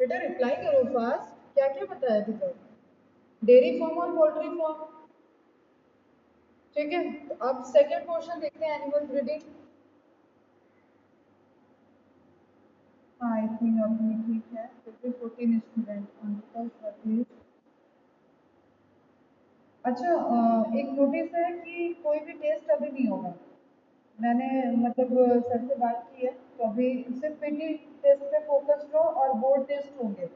बेटा रिप्लाई करो फास्ट, क्या क्या बताया अभी तक? डेयरी फॉर्म और पोल्ट्री फॉर्म, ठीक है। तो अब सेकेंड क्वेश्चन देखते हैं, एनिमल ब्रीडिंग। हाँ आई थिंक अभी ठीक है, फिर भी 14 स्टूडेंट। अच्छा एक नोटिस है कि कोई भी टेस्ट अभी नहीं होगा। मैंने मतलब सर से बात की है, तो अभी सिर्फ पीटी टेस्ट पे फोकस लो और बोर्ड टेस्ट होंगे।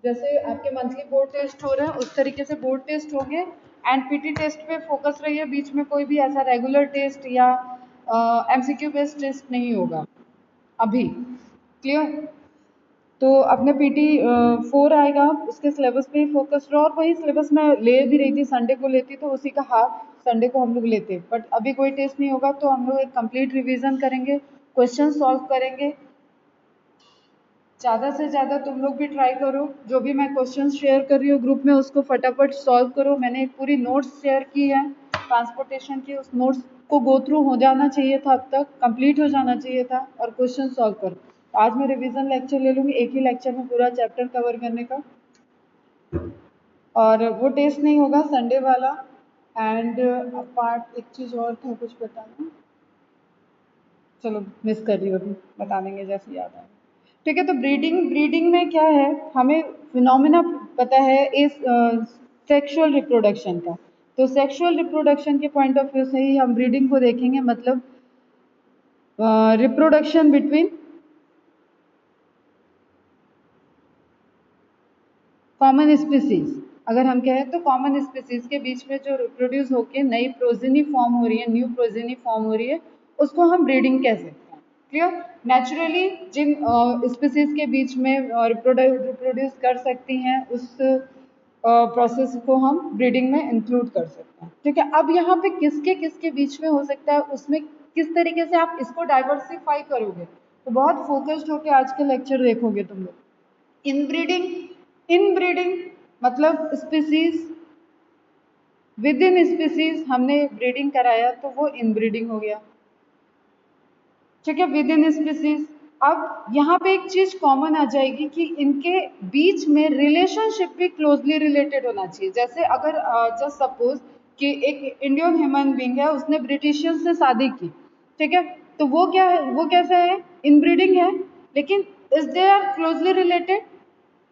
जैसे आपके मंथली बोर्ड टेस्ट हो रहे हैं उस तरीके से बोर्ड टेस्ट होंगे, एंड पीटी टेस्ट पे फोकस रहिए, बीच में कोई भी ऐसा रेगुलर टेस्ट या एमसीक्यू बेस्ड टेस्ट नहीं होगा अभी। क्लियर? तो अपने पीटी 4 आएगा, उसके सिलेबस पे ही फोकस रहो, और वही सिलेबस मैं ले भी रही थी, संडे को लेती तो उसी का हाफ संडे को हम लोग लेते, बट अभी कोई टेस्ट नहीं होगा तो हम लोग एक कंप्लीट रिवीजन करेंगे, क्वेश्चन सॉल्व करेंगे। ज़्यादा से ज़्यादा तुम लोग भी ट्राई करो, जो भी मैं क्वेश्चन शेयर कर रही हूँ ग्रुप में उसको फटाफट सॉल्व करो। मैंने एक पूरी नोट्स शेयर की है ट्रांसपोर्टेशन की, उस नोट्स को गो थ्रू हो जाना चाहिए था, अब तक कंप्लीट हो जाना चाहिए था, और क्वेश्चन सॉल्व करो। आज मैं रिवीजन लेक्चर ले लूँगी, एक ही लेक्चर में पूरा चैप्टर कवर करने का, और वो टेस्ट नहीं होगा संडे वाला। एंड पार्ट एक चीज़ और था कुछ बताना, चलो मिस कर रही हूँ, अभी बता देंगे जैसे याद आए। ठीक है, तो ब्रीडिंग ब्रीडिंग में क्या है, हमें फिनोमेना पता है इस सेक्सुअल रिप्रोडक्शन का। तो सेक्सुअल रिप्रोडक्शन के पॉइंट ऑफ व्यू से ही हम ब्रीडिंग को देखेंगे, मतलब रिप्रोडक्शन बिटवीन कॉमन स्पीसीज। अगर हम कहें तो कॉमन स्पीसीज के बीच में जो रिप्रोड्यूस होकर नई प्रोजेनी फॉर्म हो रही है, न्यू प्रोजेनी फॉर्म हो रही है, उसको हम ब्रीडिंग कह सकते हैं। क्लियर? नेचुरली जिन स्पीसीज के बीच में रिप्रोड्यूस कर सकती हैं उस प्रोसेस को हम ब्रीडिंग में इंक्लूड कर सकते हैं। ठीक है, अब यहाँ पे किसके किसके बीच में हो सकता है, उसमें किस तरीके से आप इसको डाइवर्सिफाई करोगे, तो बहुत फोकस्ड होकर आज के लेक्चर देखोगे तुम लोग। इनब्रीडिंग, इनब्रीडिंग मतलब स्पीसीज विद इन स्पीसीज हमने ब्रीडिंग कराया तो वो इनब्रीडिंग हो गया। ठीक है, विद इन स्पीसीज। अब यहाँ पे एक चीज कॉमन आ जाएगी कि इनके बीच में रिलेशनशिप भी क्लोजली रिलेटेड होना चाहिए। जैसे अगर जस्ट सपोज कि एक इंडियन ह्यूमन बींग है, उसने ब्रिटिशियन से शादी की, ठीक है, तो वो क्या है, वो कैसा है, इनब्रीडिंग है, लेकिन is they are closely related.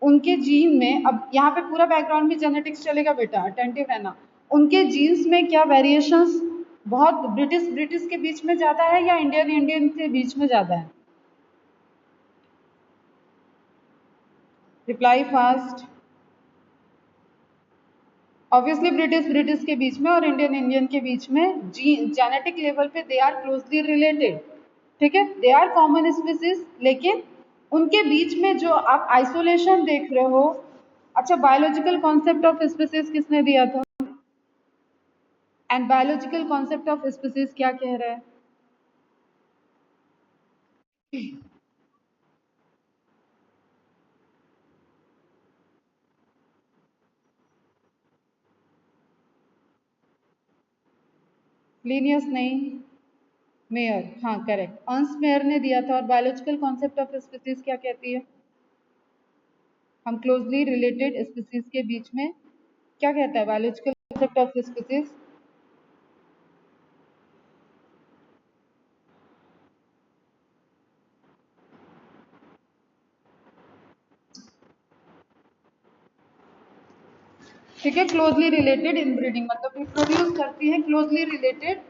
उनके जीन में, अब यहाँ पे पूरा बैकग्राउंड में जेनेटिक्स चलेगा बेटा, अटेंटिव रहना। उनके जीन्स में क्या वेरिएशंस बहुत ब्रिटिश ब्रिटिश के बीच में ज्यादा है या इंडियन इंडियन के बीच में ज्यादा है? Reply fast. Obviously British British के बीच में और इंडियन इंडियन के बीच में जेनेटिक लेवल पे दे आर क्लोजली रिलेटेड। ठीक है, दे आर कॉमन स्पीसीज, लेकिन उनके बीच में जो आप आइसोलेशन देख रहे हो। अच्छा, बायोलॉजिकल कॉन्सेप्ट ऑफ स्पीसीज किसने दिया था, and biological concept of species क्या कह रहा है? लीनियस नहीं, मेयर, हाँ करेक्ट, अर्न्स्ट मेयर ने दिया था। और बायोलॉजिकल कॉन्सेप्ट ऑफ स्पीसीज क्या कहती है? हम क्लोजली रिलेटेड स्पीसीज के बीच में, क्या कहता है बायोलॉजिकल कॉन्सेप्ट ऑफ स्पीसीज? ठीक है, क्लोजली रिलेटेड इनब्रीडिंग मतलब रिप्रोड्यूस करती है, क्लोजली रिलेटेड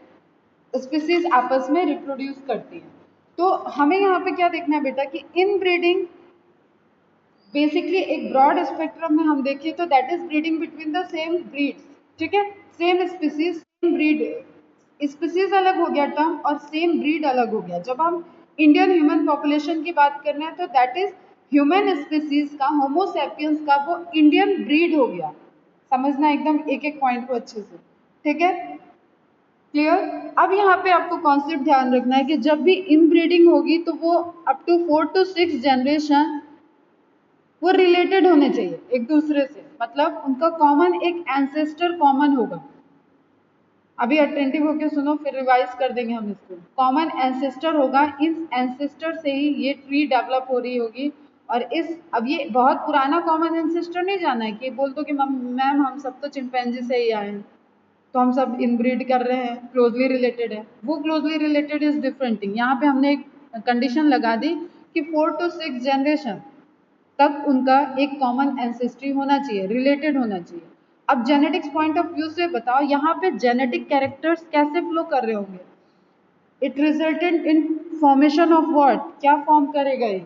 स्पीसीज आपस में रिप्रोड्यूस करती है। तो हमें यहाँ पे क्या देखना है बेटा कि इनब्रीडिंग बेसिकली एक ब्रॉड स्पेक्ट्रम में हम देखें तो that is breeding between the same breeds. ठीक है, same species same breed, species अलग हो गया टर्म और सेम ब्रीड अलग हो गया। जब हम इंडियन ह्यूमन पॉपुलेशन की बात कर रहे हैं तो दैट इज ह्यूमन स्पीसीज का, होमोसेपियंस का वो इंडियन ब्रीड हो गया। समझना एकदम एक एक पॉइंट को अच्छे से। ठीक है, क्लियर? अब यहाँ पे आपको कॉन्सेप्ट ध्यान रखना है कि जब भी इनब्रीडिंग होगी तो वो अप टू 4 to 6 जनरेशन वो रिलेटेड होने चाहिए एक दूसरे से, मतलब उनका कॉमन एक एंसेस्टर कॉमन होगा। अभी अटेंटिव होकर सुनो, फिर रिवाइज कर देंगे हम इसको। कॉमन एंसेस्टर होगा, इस एंसेस्टर से ही ये ट्री डेवलप हो रही होगी और अब ये बहुत पुराना कॉमन एंसेस्टर नहीं जाना है कि बोल दो कि मैम हम सब तो चिंपैंजी से ही आए हैं, तो हम सब इनब्रीड कर रहे हैं, क्लोजली रिलेटेड है। वो closely related is different thing. यहाँ पे हमने एक कंडीशन लगा दी कि 4 to 6 जनरेशन तक उनका एक कॉमन एंसेस्ट्री होना चाहिए, रिलेटेड होना चाहिए। अब जेनेटिक्स पॉइंट ऑफ व्यू से बताओ यहाँ पे जेनेटिक कैरेक्टर्स कैसे फ्लो कर रहे होंगे? It resulted in formation of what? क्या फॉर्म करेगा ये?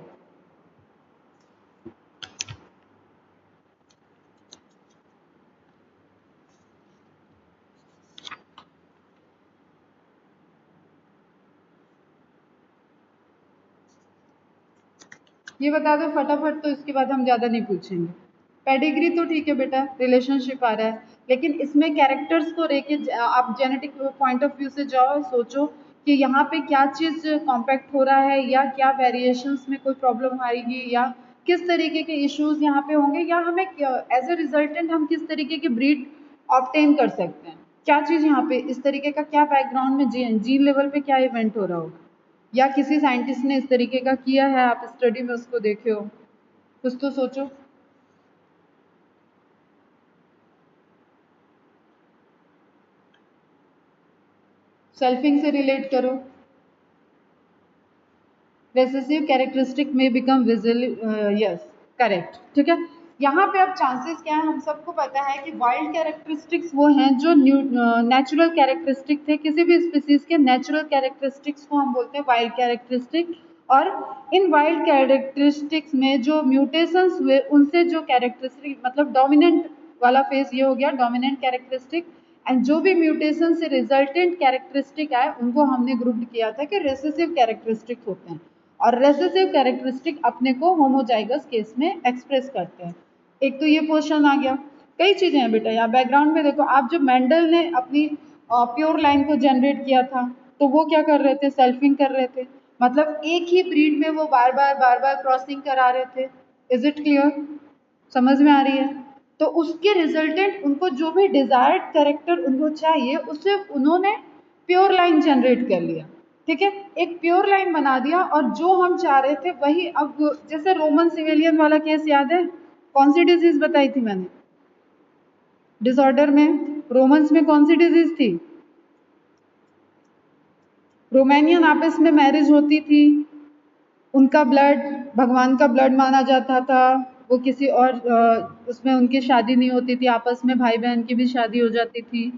ये बता दो फटाफट, तो इसके बाद हम ज़्यादा नहीं पूछेंगे। पेडिग्री तो ठीक है बेटा, रिलेशनशिप आ रहा है, लेकिन इसमें कैरेक्टर्स को लेके आप जेनेटिक पॉइंट ऑफ व्यू से जाओ, सोचो कि यहाँ पे क्या चीज़ कॉम्पैक्ट हो रहा है, या क्या वेरिएशंस में कोई प्रॉब्लम आएगी, या किस तरीके के इश्यूज यहाँ पे होंगे, या हमें एज ए रिजल्टेंट हम किस तरीके की ब्रीड ऑब्टेन कर सकते हैं। क्या चीज़ यहाँ पे इस तरीके का, क्या बैकग्राउंड में जीन लेवल पे क्या इवेंट हो रहा होगा, या किसी साइंटिस्ट ने इस तरीके का किया है, आप स्टडी में उसको देखे हो, कुछ तो सोचो। सेल्फिंग से रिलेट करो। रेसेसिव कैरेक्टरिस्टिक में बिकम विजिबल, यस करेक्ट, ठीक है। यहाँ पे अब चांसेस क्या है, हम सबको पता है कि वाइल्ड कैरेक्टरिस्टिक्स वो हैं जो नेचुरल कैरेक्टरिस्टिक थे, किसी भी स्पीसीज के नेचुरल कैरेक्टरिस्टिक्स को हम बोलते हैं वाइल्ड कैरेक्टरिस्टिक। और इन वाइल्ड कैरेक्टरिस्टिक्स में जो म्यूटेशंस हुए उनसे जो कैरेक्टरिस्टिक, मतलब डोमिनेंट वाला फेस ये हो गया डोमिनेंट कैरेक्टरिस्टिक, एंड जो भी म्यूटेशन से रिजल्टेंट कैरेक्टरिस्टिक आए उनको हमने ग्रुप किया था कि रेसेसिव कैरेक्टरिस्टिक होते हैं। और रेसेसिव कैरेक्टरिस्टिक अपने को होमोजाइगस केस में एक्सप्रेस करते हैं। एक तो ये पोर्शन आ गया। कई चीजें हैं बेटा, यहाँ बैकग्राउंड में देखो आप, जब मेंडल ने अपनी प्योर लाइन को जनरेट किया था तो वो क्या कर रहे थे, सेल्फिंग कर रहे थे, मतलब एक ही ब्रीड में वो बार बार क्रॉसिंग करा रहे थे। Is it clear? समझ में आ रही है? तो उसके रिजल्टेंट उनको जो भी डिजायर्ड कैरेक्टर उनको चाहिए उससे उन्होंने प्योर लाइन जनरेट कर लिया, ठीक है, एक प्योर लाइन बना दिया। और जो हम चाह रहे थे वही, अब जैसे रोमन सिविलियन वाला केस याद है, कौन सी डिजीज बताई थी मैंने डिसऑर्डर में? रोमन्स में कौन सी डिजीज थी? रोमानियन आपस में मैरिज होती थी, उनका ब्लड भगवान का ब्लड माना जाता था, वो किसी और उसमें उनकी शादी नहीं होती थी, आपस में भाई बहन की भी शादी हो जाती थी।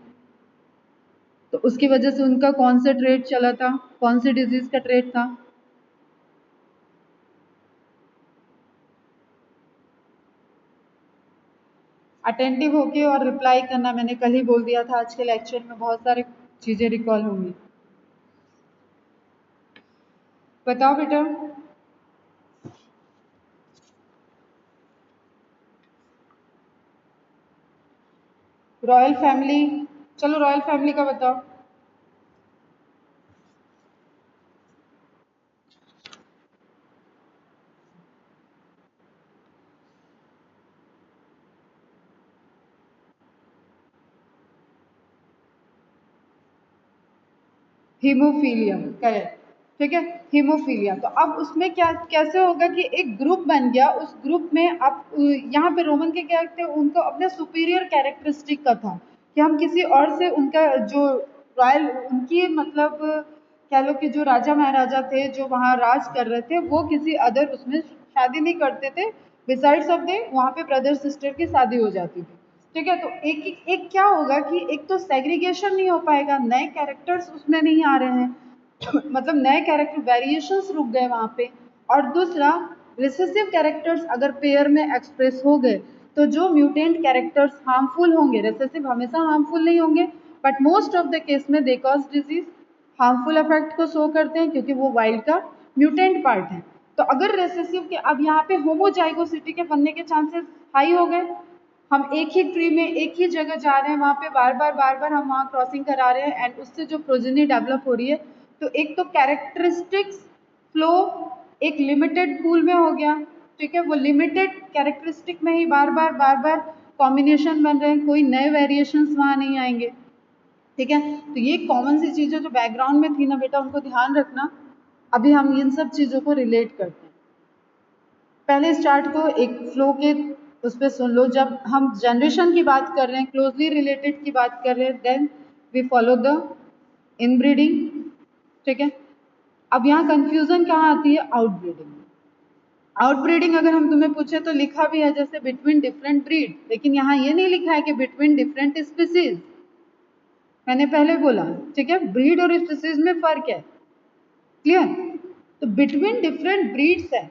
तो उसकी वजह से उनका कौन सा ट्रेड चला था, कौन सी डिजीज का ट्रेड था? अटेंटिव होके और रिप्लाई करना, मैंने कल ही बोल दिया था, आज के लेक्चर में बहुत सारी चीजें रिकॉल होंगी। बताओ बेटा। रॉयल फैमिली, चलो रॉयल फैमिली का बताओ। हीमोफीलिया, करेक्ट, ठीक है, हीमोफीलिया। तो अब उसमें क्या कैसे होगा कि एक ग्रुप बन गया, उस ग्रुप में अब यहाँ पे रोमन के क्या थे, उनको अपने सुपीरियर कैरेक्टरिस्टिक का था कि हम किसी और से उनका जो रॉयल, उनकी मतलब कह लो कि जो राजा महाराजा थे जो वहाँ राज कर रहे थे वो किसी अदर उसमें शादी नहीं करते थे, बिसाइड्स ऑफ दे वहाँ पे ब्रदर सिस्टर की शादी हो जाती थी, ठीक है। तो एक क्या होगा कि एक तो सेग्रीगेशन नहीं हो पाएगा, नए कैरेक्टर्स उसमें नहीं आ रहे हैं मतलब नए कैरेक्टर वेरिएशंस रुक गए वहाँ पे। और दूसरा, रिसेसिव कैरेक्टर्स अगर पेयर में एक्सप्रेस हो गए तो जो म्यूटेंट कैरेक्टर्स हार्मफुल होंगे, रिसेसिव हमेशा हार्मफुल नहीं होंगे, but most of the case में they cause disease, harmful effect को शो करते हैं क्योंकि वो वाइल्ड का म्यूटेंट पार्ट है। तो अगर रिसेसिव के अब यहाँ पे होमोजाइगोसिटी के बनने के चांसेस हाई हो गए, हम एक ही ट्री में एक ही जगह जा रहे हैं, वहाँ पे बार बार हम वहाँ क्रॉसिंग करा रहे हैं एंड उससे जो प्रोजेनी डेवलप हो रही है, तो एक तो कैरेक्टरिस्टिक्स फ्लो एक लिमिटेड पूल में हो गया, ठीक है, वो लिमिटेड कैरेक्टरिस्टिक में ही बार बार कॉम्बिनेशन बन रहे हैं, कोई नए वेरिएशंस वहाँ नहीं आएंगे, ठीक है। तो ये कॉमन सी चीज़ें जो बैकग्राउंड में थी ना बेटा, उनको ध्यान रखना। अभी हम इन सब चीज़ों को रिलेट करते हैं। पहले स्टार्ट को एक फ्लो के उस पर सुन लो। जब हम जनरेशन की बात कर रहे हैं, क्लोजली रिलेटेड की बात कर रहे हैं, then we follow the inbreeding. ठीक है, अब यहाँ कंफ्यूजन कहाँ आती है? आउटब्रीडिंग। आउटब्रीडिंग अगर हम तुम्हें पूछे तो लिखा भी है जैसे बिटवीन डिफरेंट ब्रीड, लेकिन यहाँ ये नहीं लिखा है कि बिटवीन डिफरेंट स्पीसीज। मैंने पहले बोला, ठीक है, ब्रीड और स्पीसीज में फर्क है, क्लियर? तो बिटवीन डिफरेंट ब्रीड्स है,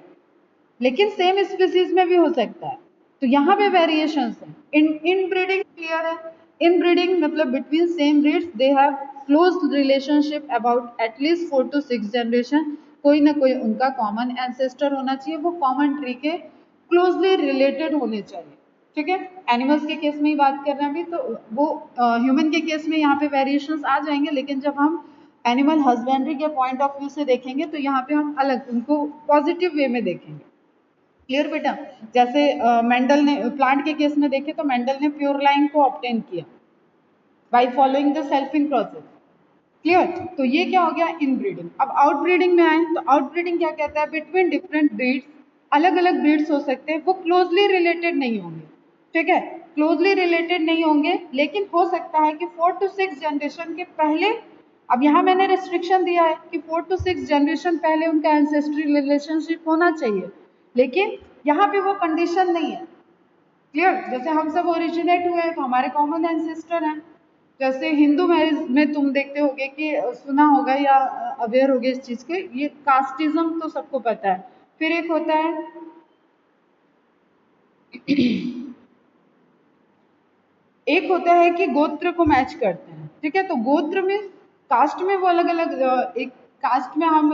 लेकिन सेम स्पीसीज में भी हो सकता है, तो यहाँ पे वेरिएशंस है। इन ब्रीडिंग क्लियर है? इन ब्रीडिंग मतलब between same breeds they have close relationship about at least 4 to 6 generation. कोई ना कोई उनका कॉमन एंसेस्टर होना चाहिए, वो कॉमन ट्री के क्लोजली रिलेटेड होने चाहिए। ठीक है, एनिमल्स के केस में ही बात कर रहे हैं अभी, तो वो ह्यूमन के केस में यहाँ पे वेरिएशंस आ जाएंगे, लेकिन जब हम एनिमल हस्बेंड्री के पॉइंट ऑफ व्यू से देखेंगे तो यहाँ पे हम अलग उनको पॉजिटिव वे में देखेंगे। क्लियर बेटा? जैसे मेंडल ने प्लांट के केस में देखे तो मेंडल ने प्योर लाइन को ऑब्टेन किया by following the selfing process. Clear? तो ये क्या हो गया? इनब्रीडिंग। अब आउटब्रीडिंग में आए तो आउटब्रीडिंग क्या कहता है? बिटवीन डिफरेंट ब्रीड्स, अलग अलग ब्रीड्स हो सकते हैं, वो क्लोजली रिलेटेड नहीं होंगे। ठीक है, क्लोजली रिलेटेड नहीं होंगे, लेकिन हो सकता है कि 4 to 6 जनरेशन के पहले, अब यहाँ मैंने रेस्ट्रिक्शन दिया है कि 4 to 6 जनरेशन पहले उनका एंसेस्ट्री रिलेशनशिप होना चाहिए, लेकिन यहाँ पे वो कंडीशन नहीं है। क्लियर? जैसे हम सब ओरिजिनेट हुए हैं तो हमारे कॉमन एंसेस्टर हैं। जैसे हिंदू मैरिज में तुम देखते होगे कि सुना होगा या अवेयर होगे इस चीज के, ये कास्टिज्म तो सबको पता है। फिर एक होता है एक होता है कि गोत्र को मैच करते हैं। ठीक है, तो गोत्र में, कास्ट में वो अलग अलग, एक कास्ट में हम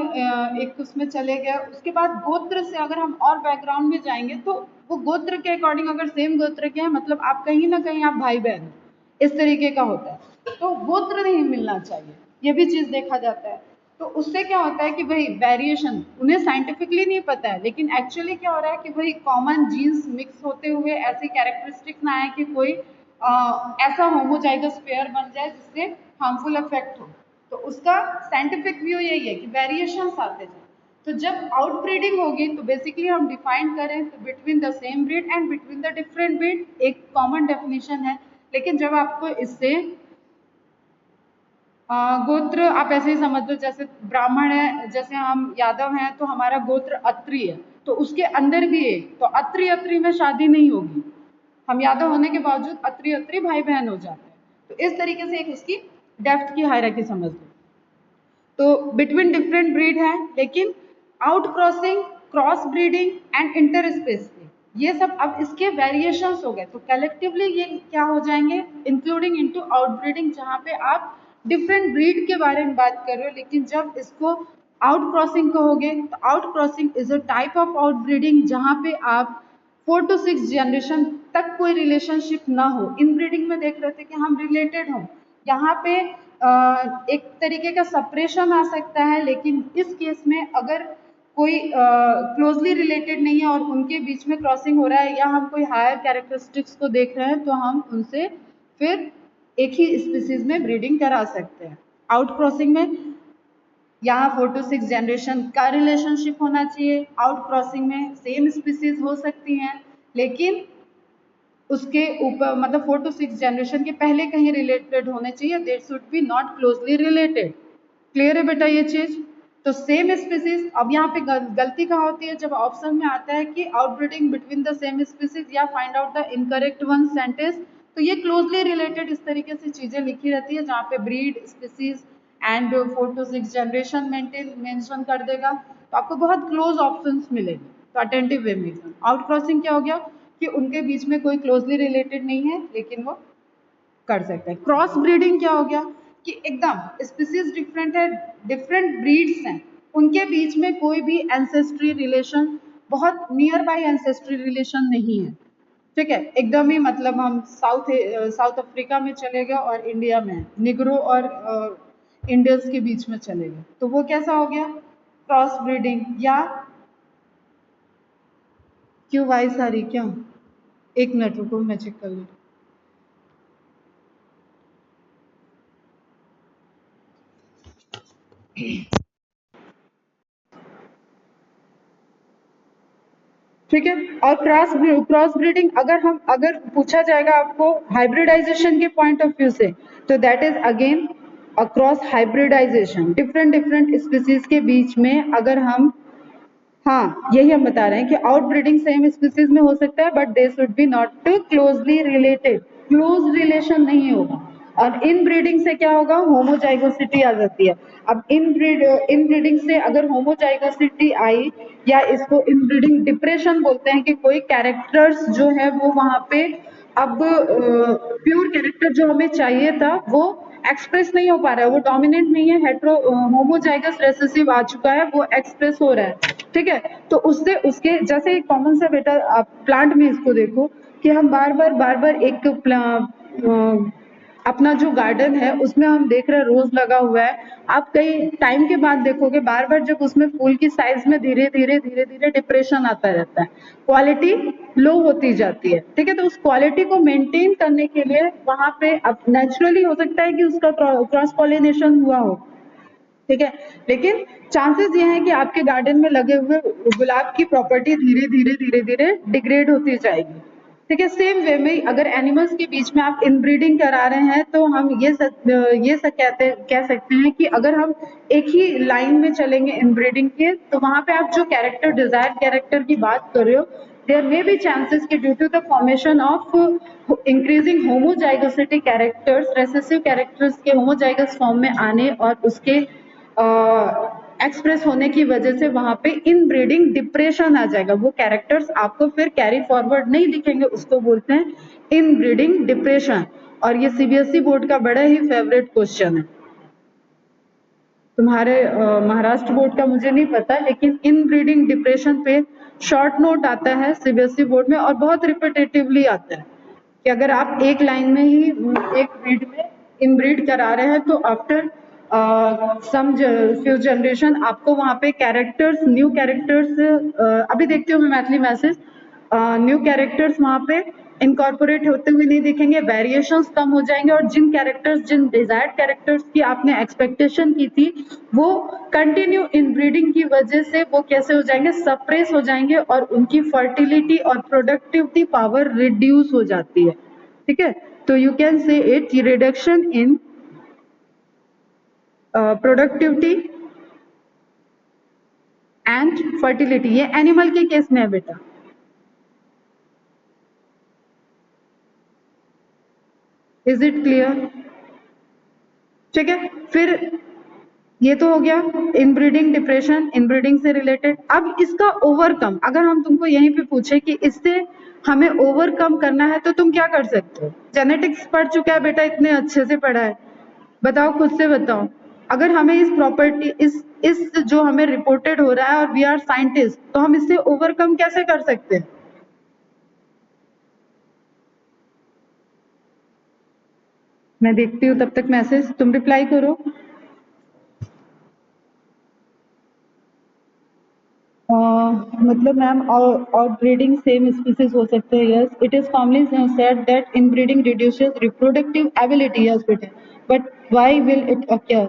एक उसमें चले गए, उसके बाद गोत्र से अगर हम और बैकग्राउंड में जाएंगे तो वो गोत्र के अकॉर्डिंग, अगर सेम गोत्र के हैं मतलब आप कहीं ना कहीं आप भाई बहन, इस तरीके का होता है, तो गोत्र नहीं मिलना चाहिए, ये भी चीज देखा जाता है। तो उससे क्या होता है कि भाई वेरिएशन उन्हें साइंटिफिकली नहीं पता है, लेकिन एक्चुअली क्या हो रहा है कि भाई कॉमन जीन्स मिक्स होते हुए ऐसी कैरेक्टरिस्टिक्स ना आए कि कोई ऐसा होमोजाइगस पेयर बन जाए जिससे हार्मफुल इफेक्ट हो। तो उसका साइंटिफिक व्यू यही है कि वेरिएशंस आते जाए। तो जब आउटब्रीडिंग होगी तो बेसिकली हम डिफाइन करें तो between the same breed and between the different breed एक कॉमन डेफिनेशन है, लेकिन जब आपको इससे गोत्र आप ऐसे ही समझ लो, जैसे ब्राह्मण है, जैसे हम यादव हैं तो हमारा गोत्र अत्रि है, तो उसके अंदर भी एक, तो अत्रि अत्रि में शादी नहीं होगी, हम यादव होने के बावजूद अत्रि अत्रि भाई बहन हो जाते हैं। तो इस तरीके से एक उसकी डेप्थ की हायरार्की समझ लो। तो बिटवीन डिफरेंट ब्रीड है, लेकिन out crossing, cross breeding and inter specific, ये सब अब इसके वेरिएशंस हो गए, तो कलेक्टिवली ये क्या हो जाएंगे? इंक्लूडिंग इनटू आउट ब्रीडिंग, जहाँ पे आप डिफरेंट ब्रीड के बारे में बात कर रहे हो, लेकिन जब इसको आउट क्रॉसिंग कहोगे तो out crossing is a type of out breeding जहाँ पे आप 4 to 6 जनरेशन तक कोई रिलेशनशिप ना हो। इन ब्रीडिंग में देख रहे थे कि हम रिलेटेड हों, यहाँ पे एक तरीके का सेपरेशन आ सकता है, लेकिन इस केस में अगर कोई क्लोजली रिलेटेड नहीं है और उनके बीच में क्रॉसिंग हो रहा है या हम कोई हायर कैरेक्टरिस्टिक्स को देख रहे हैं तो हम उनसे फिर एक ही स्पीसीज में ब्रीडिंग करा सकते हैं। आउट क्रॉसिंग में यहाँ 4 to 6 जनरेशन का रिलेशनशिप होना चाहिए। आउट क्रॉसिंग में सेम स्पीसीज हो सकती हैं, लेकिन उसके ऊपर मतलब 4 to 6 जनरेशन के पहले कहीं रिलेटेड होने चाहिए, that should be not closely related. Clear है बेटा ये चीज? तो सेम स्पीसीज, अब यहाँ पे गलती कहाँ होती है? जब ऑप्शन में आता है कि outbreeding between the same species या find out the incorrect one sentence, तो ये क्लोजली रिलेटेड इस तरीके से चीजें लिखी रहती है, जहाँ पे breed, species and 4 to 6 generation mention कर देगा, तो आपको बहुत क्लोज ऑप्शंस मिलेंगे। तो अटेंटिव वे में आउट क्रॉसिंग क्या हो गया कि उनके बीच में कोई क्लोजली रिलेटेड नहीं है, लेकिन वो कर सकते हैं। क्रॉस ब्रीडिंग क्या हो गया कि एकदम स्पीसीज डिफरेंट है, डिफरेंट ब्रीड्स हैं, उनके बीच में कोई भी एंसेस्ट्री रिलेशन, बहुत नियर बाय एंसेस्ट्री रिलेशन नहीं है। ठीक है, एकदम ही मतलब हम साउथ अफ्रीका में चले गए और इंडिया में निग्रो और इंडियंस के बीच में चले गए, तो वो कैसा हो गया? Cross breeding. या क्यों भाई सारी क्यों? एक मिनट रुको मैं चेक कर लूँ। ठीक है। और क्रॉस ब्रीडिंग अगर पूछा जाएगा आपको हाइब्रिडाइजेशन के पॉइंट ऑफ व्यू से, तो that is again a cross hybridization, different different species के बीच में अगर हम, हाँ यही हम बता रहे हैं कि आउट ब्रीडिंग सेम स्पीसीज में हो सकता है but they should be not closely related, close relation नहीं होगा। और इन ब्रीडिंग से क्या होगा, होमोजाइगोसिटी आ जाती है। अब इन ब्रीडिंग से अगर होमोजाइगोसिटी आई, या इसको इन ब्रीडिंग डिप्रेशन बोलते हैं, कि कोई कैरेक्टर्स जो है वो वहां पे अब प्योर कैरेक्टर जो हमें चाहिए था वो एक्सप्रेस नहीं हो पा रहा है, वो डोमिनेंट नहीं है, हेट्रो होमोजाइगस रेसेसिव आ चुका है, वो एक्सप्रेस हो रहा है। ठीक है, तो उससे उसके जैसे कॉमन सा बेटा आप प्लांट में इसको देखो कि हम बार बार एक अपना जो गार्डन है उसमें हम देख रहे हैं रोज लगा हुआ है, आप कई टाइम के बाद देखोगे बार बार जब उसमें फूल की साइज में धीरे धीरे डिप्रेशन आता रहता है, क्वालिटी लो होती जाती है। ठीक है, तो उस क्वालिटी को मेंटेन करने के लिए वहां पे अब नेचुरली हो सकता है कि उसका क्रॉस पॉलिनेशन हुआ हो, ठीक है, लेकिन चांसेस ये हैं कि आपके गार्डन में लगे हुए गुलाब की प्रॉपर्टी धीरे धीरे डिग्रेड होती जाएगी। ठीक है, सेम वे में अगर एनिमल्स के बीच में आप इनब्रीडिंग करा रहे हैं तो हम ये कह सकते हैं कि अगर हम एक ही लाइन में चलेंगे इनब्रीडिंग के, तो वहां पे आप जो कैरेक्टर डिजायर कैरेक्टर की बात कर रहे हो, देयर मे बी चांसेस कि due to the formation of increasing homozygosity characters, recessive characters के होमोजाइगस फॉर्म में आने और उसके एक्सप्रेस होने की वजह से वहां पे इनब्रीडिंग डिप्रेशन आ जाएगा, वो कैरेक्टर्स आपको फिर कैरी फॉरवर्ड नहीं दिखेंगे, उसको बोलते हैं इनब्रीडिंग डिप्रेशन। और ये सीबीएसई बोर्ड का बड़ा ही फेवरेट क्वेश्चन है, तुम्हारे महाराष्ट्र बोर्ड का मुझे नहीं पता, लेकिन इनब्रीडिंग डिप्रेशन पे शॉर्ट नोट आता है सीबीएसई बोर्ड में और बहुत रिपीटेटिवली आता है कि अगर आप एक लाइन में ही एक ब्रीड में इनब्रीड करा रहे हैं तो आफ्टर सम फ्यू जनरेशन आपको वहां पे कैरेक्टर्स, न्यू कैरेक्टर्स, अभी देखती हूँ मैं मैथिली मैसेज, न्यू कैरेक्टर्स वहां पे इनकॉर्पोरेट होते हुए नहीं दिखेंगे, वेरिएशंस कम हो जाएंगे और जिन कैरेक्टर्स, जिन डिजायर्ड कैरेक्टर्स की आपने एक्सपेक्टेशन की थी वो कंटिन्यू इन ब्रीडिंग की वजह से वो कैसे हो जाएंगे, सप्रेस हो जाएंगे और उनकी फर्टिलिटी और प्रोडक्टिविटी पावर रिड्यूस हो जाती है। ठीक है, तो यू कैन से it reduction in productivity and fertility, ये एनिमल के केस में है बेटा। Is it clear? ठीक है, फिर ये तो हो गया इनब्रीडिंग डिप्रेशन, इनब्रीडिंग से रिलेटेड। अब इसका ओवरकम, अगर हम तुमको यहीं पे पूछे कि इससे हमें ओवरकम करना है तो तुम क्या कर सकते हो? जेनेटिक्स पढ़ चुका है बेटा, इतने अच्छे से पढ़ा है, बताओ खुद से बताओ, अगर हमें इस प्रॉपर्टी इस जो हमें रिपोर्टेड हो रहा है और वी आर साइंटिस्ट, तो हम इससे ओवरकम कैसे कर सकते हैं? मैं देखती हूँ तब तक मैसेज, तुम रिप्लाई करो। मतलब मैम और ब्रीडिंग सेम स्पीसीज हो सकते हैं, yes it is commonly said that inbreeding reduces reproductive ability, yes बेटा, but why will it occur?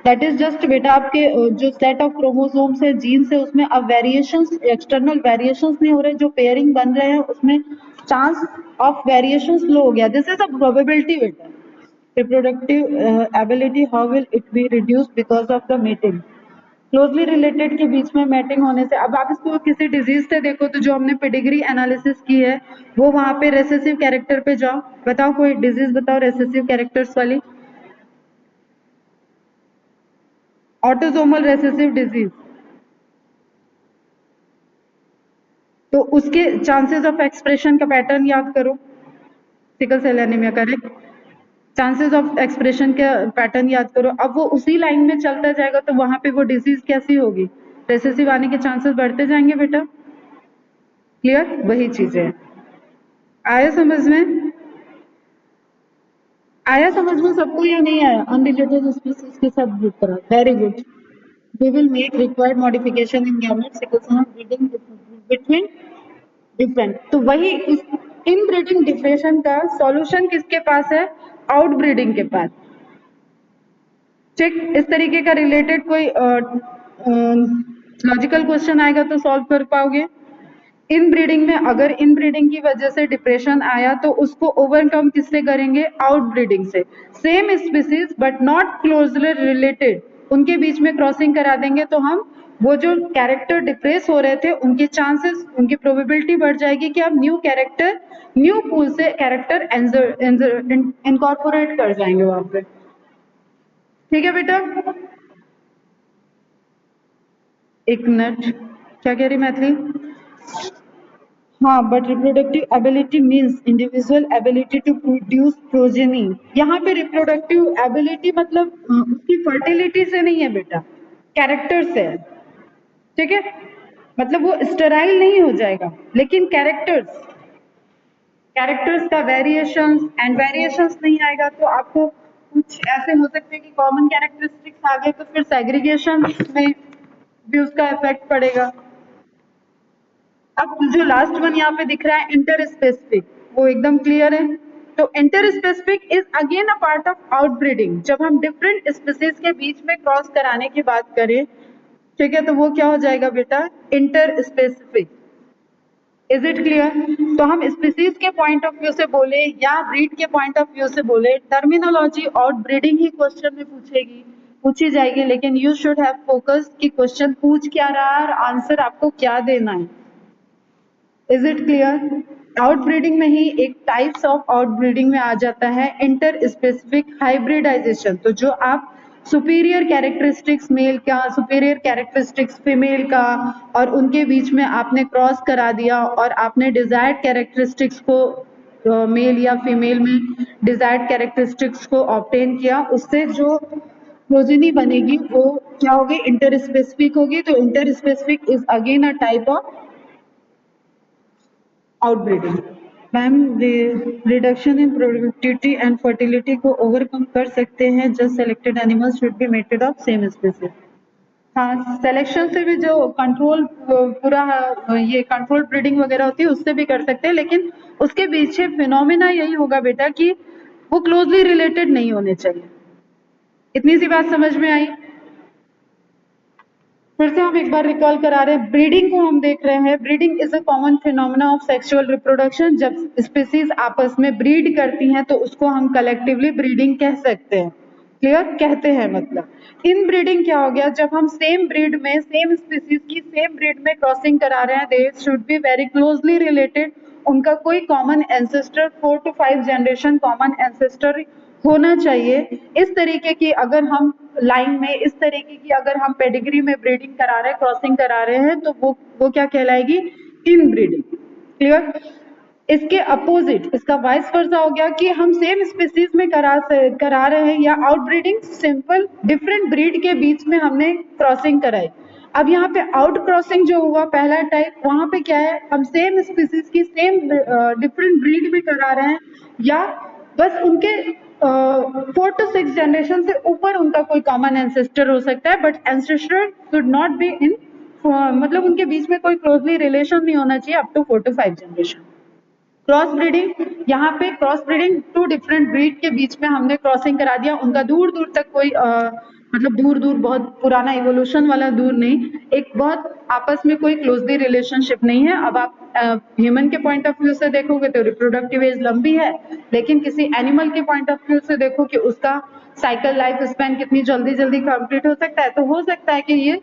That is just बेटा आपके जो सेट ऑफ क्रोमोसोम्स है, जीन्स है, उसमें अब वेरिएशंस, एक्सटर्नल वेरिएशंस नहीं हो रहे, जो पेयरिंग बन रहे हैं उसमें चांस ऑफ वेरिएशंस लो हो गया, दिस इज अ प्रोबेबिलिटी बेटा। Reproductive ability how will it be reduced because of the mating, closely related के बीच में मैटिंग होने से। अब आप इसको किसी डिजीज से देखो तो जो हमने पेडिग्री एनालिसिस की है वो वहां पे रेसेसिव कैरेक्टर पे जाओ, बताओ कोई डिजीज बताओ रेसेसिव कैरेक्टर्स वाली, ऑटोसोमल रेसेसिव डिजीज, तो उसके चांसेस ऑफ एक्सप्रेशन का पैटर्न याद करो, sickle cell anaemia, correct, chances of expression का पैटर्न याद करो। अब वो उसी लाइन में चलता जाएगा तो वहां पे वो डिजीज कैसी होगी, रेसेसिव आने के चांसेस बढ़ते जाएंगे बेटा। क्लियर, वही चीजें आया समझ में? आया समझ में सबको या नहीं आया? अनरिलेटेड स्पीसीज के साथ ग्रुप करा, very good. We will make required modification in gamete sequence breeding between different, तो वही इन ब्रीडिंग डिप्रेशन का सॉल्यूशन किसके पास है? आउट ब्रीडिंग के पास। ठीक, इस तरीके का रिलेटेड कोई लॉजिकल क्वेश्चन आएगा तो सॉल्व कर पाओगे। इनब्रीडिंग में अगर इनब्रीडिंग की वजह से डिप्रेशन आया तो उसको ओवरकम किससे करेंगे? आउटब्रीडिंग से। Same species but not closely related, उनके बीच में क्रॉसिंग करा देंगे तो हम वो जो कैरेक्टर डिप्रेस हो रहे थे उनके चांसेस, उनकी प्रोबेबिलिटी बढ़ जाएगी कि हम न्यू कैरेक्टर, न्यू पूल से कैरेक्टर इनकॉर्पोरेट कर जाएंगे वहां पे। ठीक है बेटा, एक मिनट, क्या कह रही मैथिली? हाँ, but reproductive ability means individual ability to produce progeny. यहाँ पे रिप्रोडक्टिव एबिलिटी मतलब उसकी फर्टिलिटी से नहीं है बेटा, कैरेक्टर से है। ठीक है, मतलब वो स्टेराइल नहीं हो जाएगा, लेकिन कैरेक्टर्स का वेरिएशंस एंड वेरिएशंस नहीं आएगा तो आपको कुछ ऐसे हो सकते हैं कि कॉमन कैरेक्टरिस्टिक्स आ गए तो फिर सेग्रीगेशन में भी उसका इफेक्ट पड़ेगा। अब जो लास्ट वन यहाँ पे दिख रहा है इंटर स्पेसिफिक, वो एकदम क्लियर है। तो interspecific is again a part of outbreeding. जब हम डिफरेंट स्पीसीज के बीच में क्रॉस कराने की बात करें, ठीक है, तो वो क्या हो जाएगा बेटा? Inter specific. Is it clear? तो हम स्पीसीज के पॉइंट ऑफ व्यू से बोले या ब्रीड के पॉइंट ऑफ व्यू से बोले, टर्मिनोलॉजी आउटब्रीडिंग ही क्वेश्चन में पूछी जाएगी, लेकिन यू शुड हैव फोकस कि क्वेश्चन पूछ क्या रहा है और आंसर आपको क्या देना है। Is it clear? आउटब्रीडिंग में ही एक टाइप्स ऑफ आउटब्रीडिंग में आ जाता है इंटर स्पेसिफिक हाइब्रिडाइजेशन। तो जो आप सुपीरियर कैरेक्टरिस्टिक्स मेल का, सुपीरियर कैरेक्टरिस्टिक्स फीमेल का, और उनके बीच में आपने क्रॉस करा दिया और आपने डिजायर्ड कैरेक्टरिस्टिक्स को मेल या फीमेल में डिजायर्ड कैरेक्टरिस्टिक्स को ऑब्टेन किया, उससे जो प्रोजेनी बनेगी वो क्या होगी? इंटर स्पेसिफिक होगी। तो interspecific is again a type of outbreeding. Ma'am, reduction in productivity and fertility को ओवरकम कर सकते हैं, just selected animals should be mated of same species. हाँ, सिलेक्शन से भी जो कंट्रोल पूरा ये कंट्रोल ब्रीडिंग वगैरह होती है उससे भी कर सकते हैं, लेकिन उसके पीछे फिनोमिना यही होगा बेटा कि वो क्लोजली रिलेटेड नहीं होने चाहिए। इतनी सी बात समझ में आई? फिर से हम एक बार रिकॉल करा रहे हैं, ब्रीडिंग को हम देख रहे हैं। Breeding is a common phenomena of sexual reproduction. जब स्पीसीज आपस में ब्रीड करती हैं तो उसको हम कलेक्टिवली ब्रीडिंग कह सकते हैं। क्लियर? कहते हैं मतलब। इन ब्रीडिंग क्या हो गया? जब हम सेम ब्रीड में, सेम स्पीसीज की सेम ब्रीड में क्रॉसिंग करा रहे हैं, they should be very closely related. उनका कोई common ancestor, 4 to 5 generation common ancestor होना चाहिए। इस तरीके की अगर हम लाइन में, इस तरीके की अगर हम पेडिग्री में ब्रीडिंग करा रहे हैं, क्रॉसिंग करा रहे हैं, तो वो क्या कहलाएगी? Inbreeding. क्लियर? इसके अपोजिट, इसका वाइस वर्सा हो गया कि हम सेम स्पीसीज में करा रहे हैं या आउटब्रीडिंग, सिंपल डिफरेंट ब्रीड के बीच में हमने क्रॉसिंग कराई। अब यहाँ पे आउट क्रॉसिंग जो हुआ पहला टाइप, वहां पे क्या है? हम सेम स्पीसीज की सेम डिफरेंट ब्रीड में करा रहे हैं या बस उनके 4 to 6 जनरेशन से ऊपर उनका कोई कॉमन एंसेस्टर हो सकता है, but ancestor should not be in, मतलब उनके बीच में कोई क्लोजली रिलेशन नहीं होना चाहिए up to 4 to 5 generation. Cross breeding, यहाँ पे cross breeding to different breed के बीच में हमने क्रॉसिंग करा दिया, उनका दूर दूर तक कोई मतलब दूर दूर बहुत पुराना इवोल्यूशन वाला दूर नहीं, एक बहुत आपस में कोई क्लोजली रिलेशनशिप नहीं है। अब आप ह्यूमन के पॉइंट ऑफ व्यू से देखोगे तो रिप्रोडक्टिव एज लंबी है, लेकिन किसी एनिमल के पॉइंट ऑफ व्यू से देखो कि उसका साइकिल लाइफ स्पैन कितनी जल्दी जल्दी कंप्लीट हो सकता है, तो हो सकता है कि ये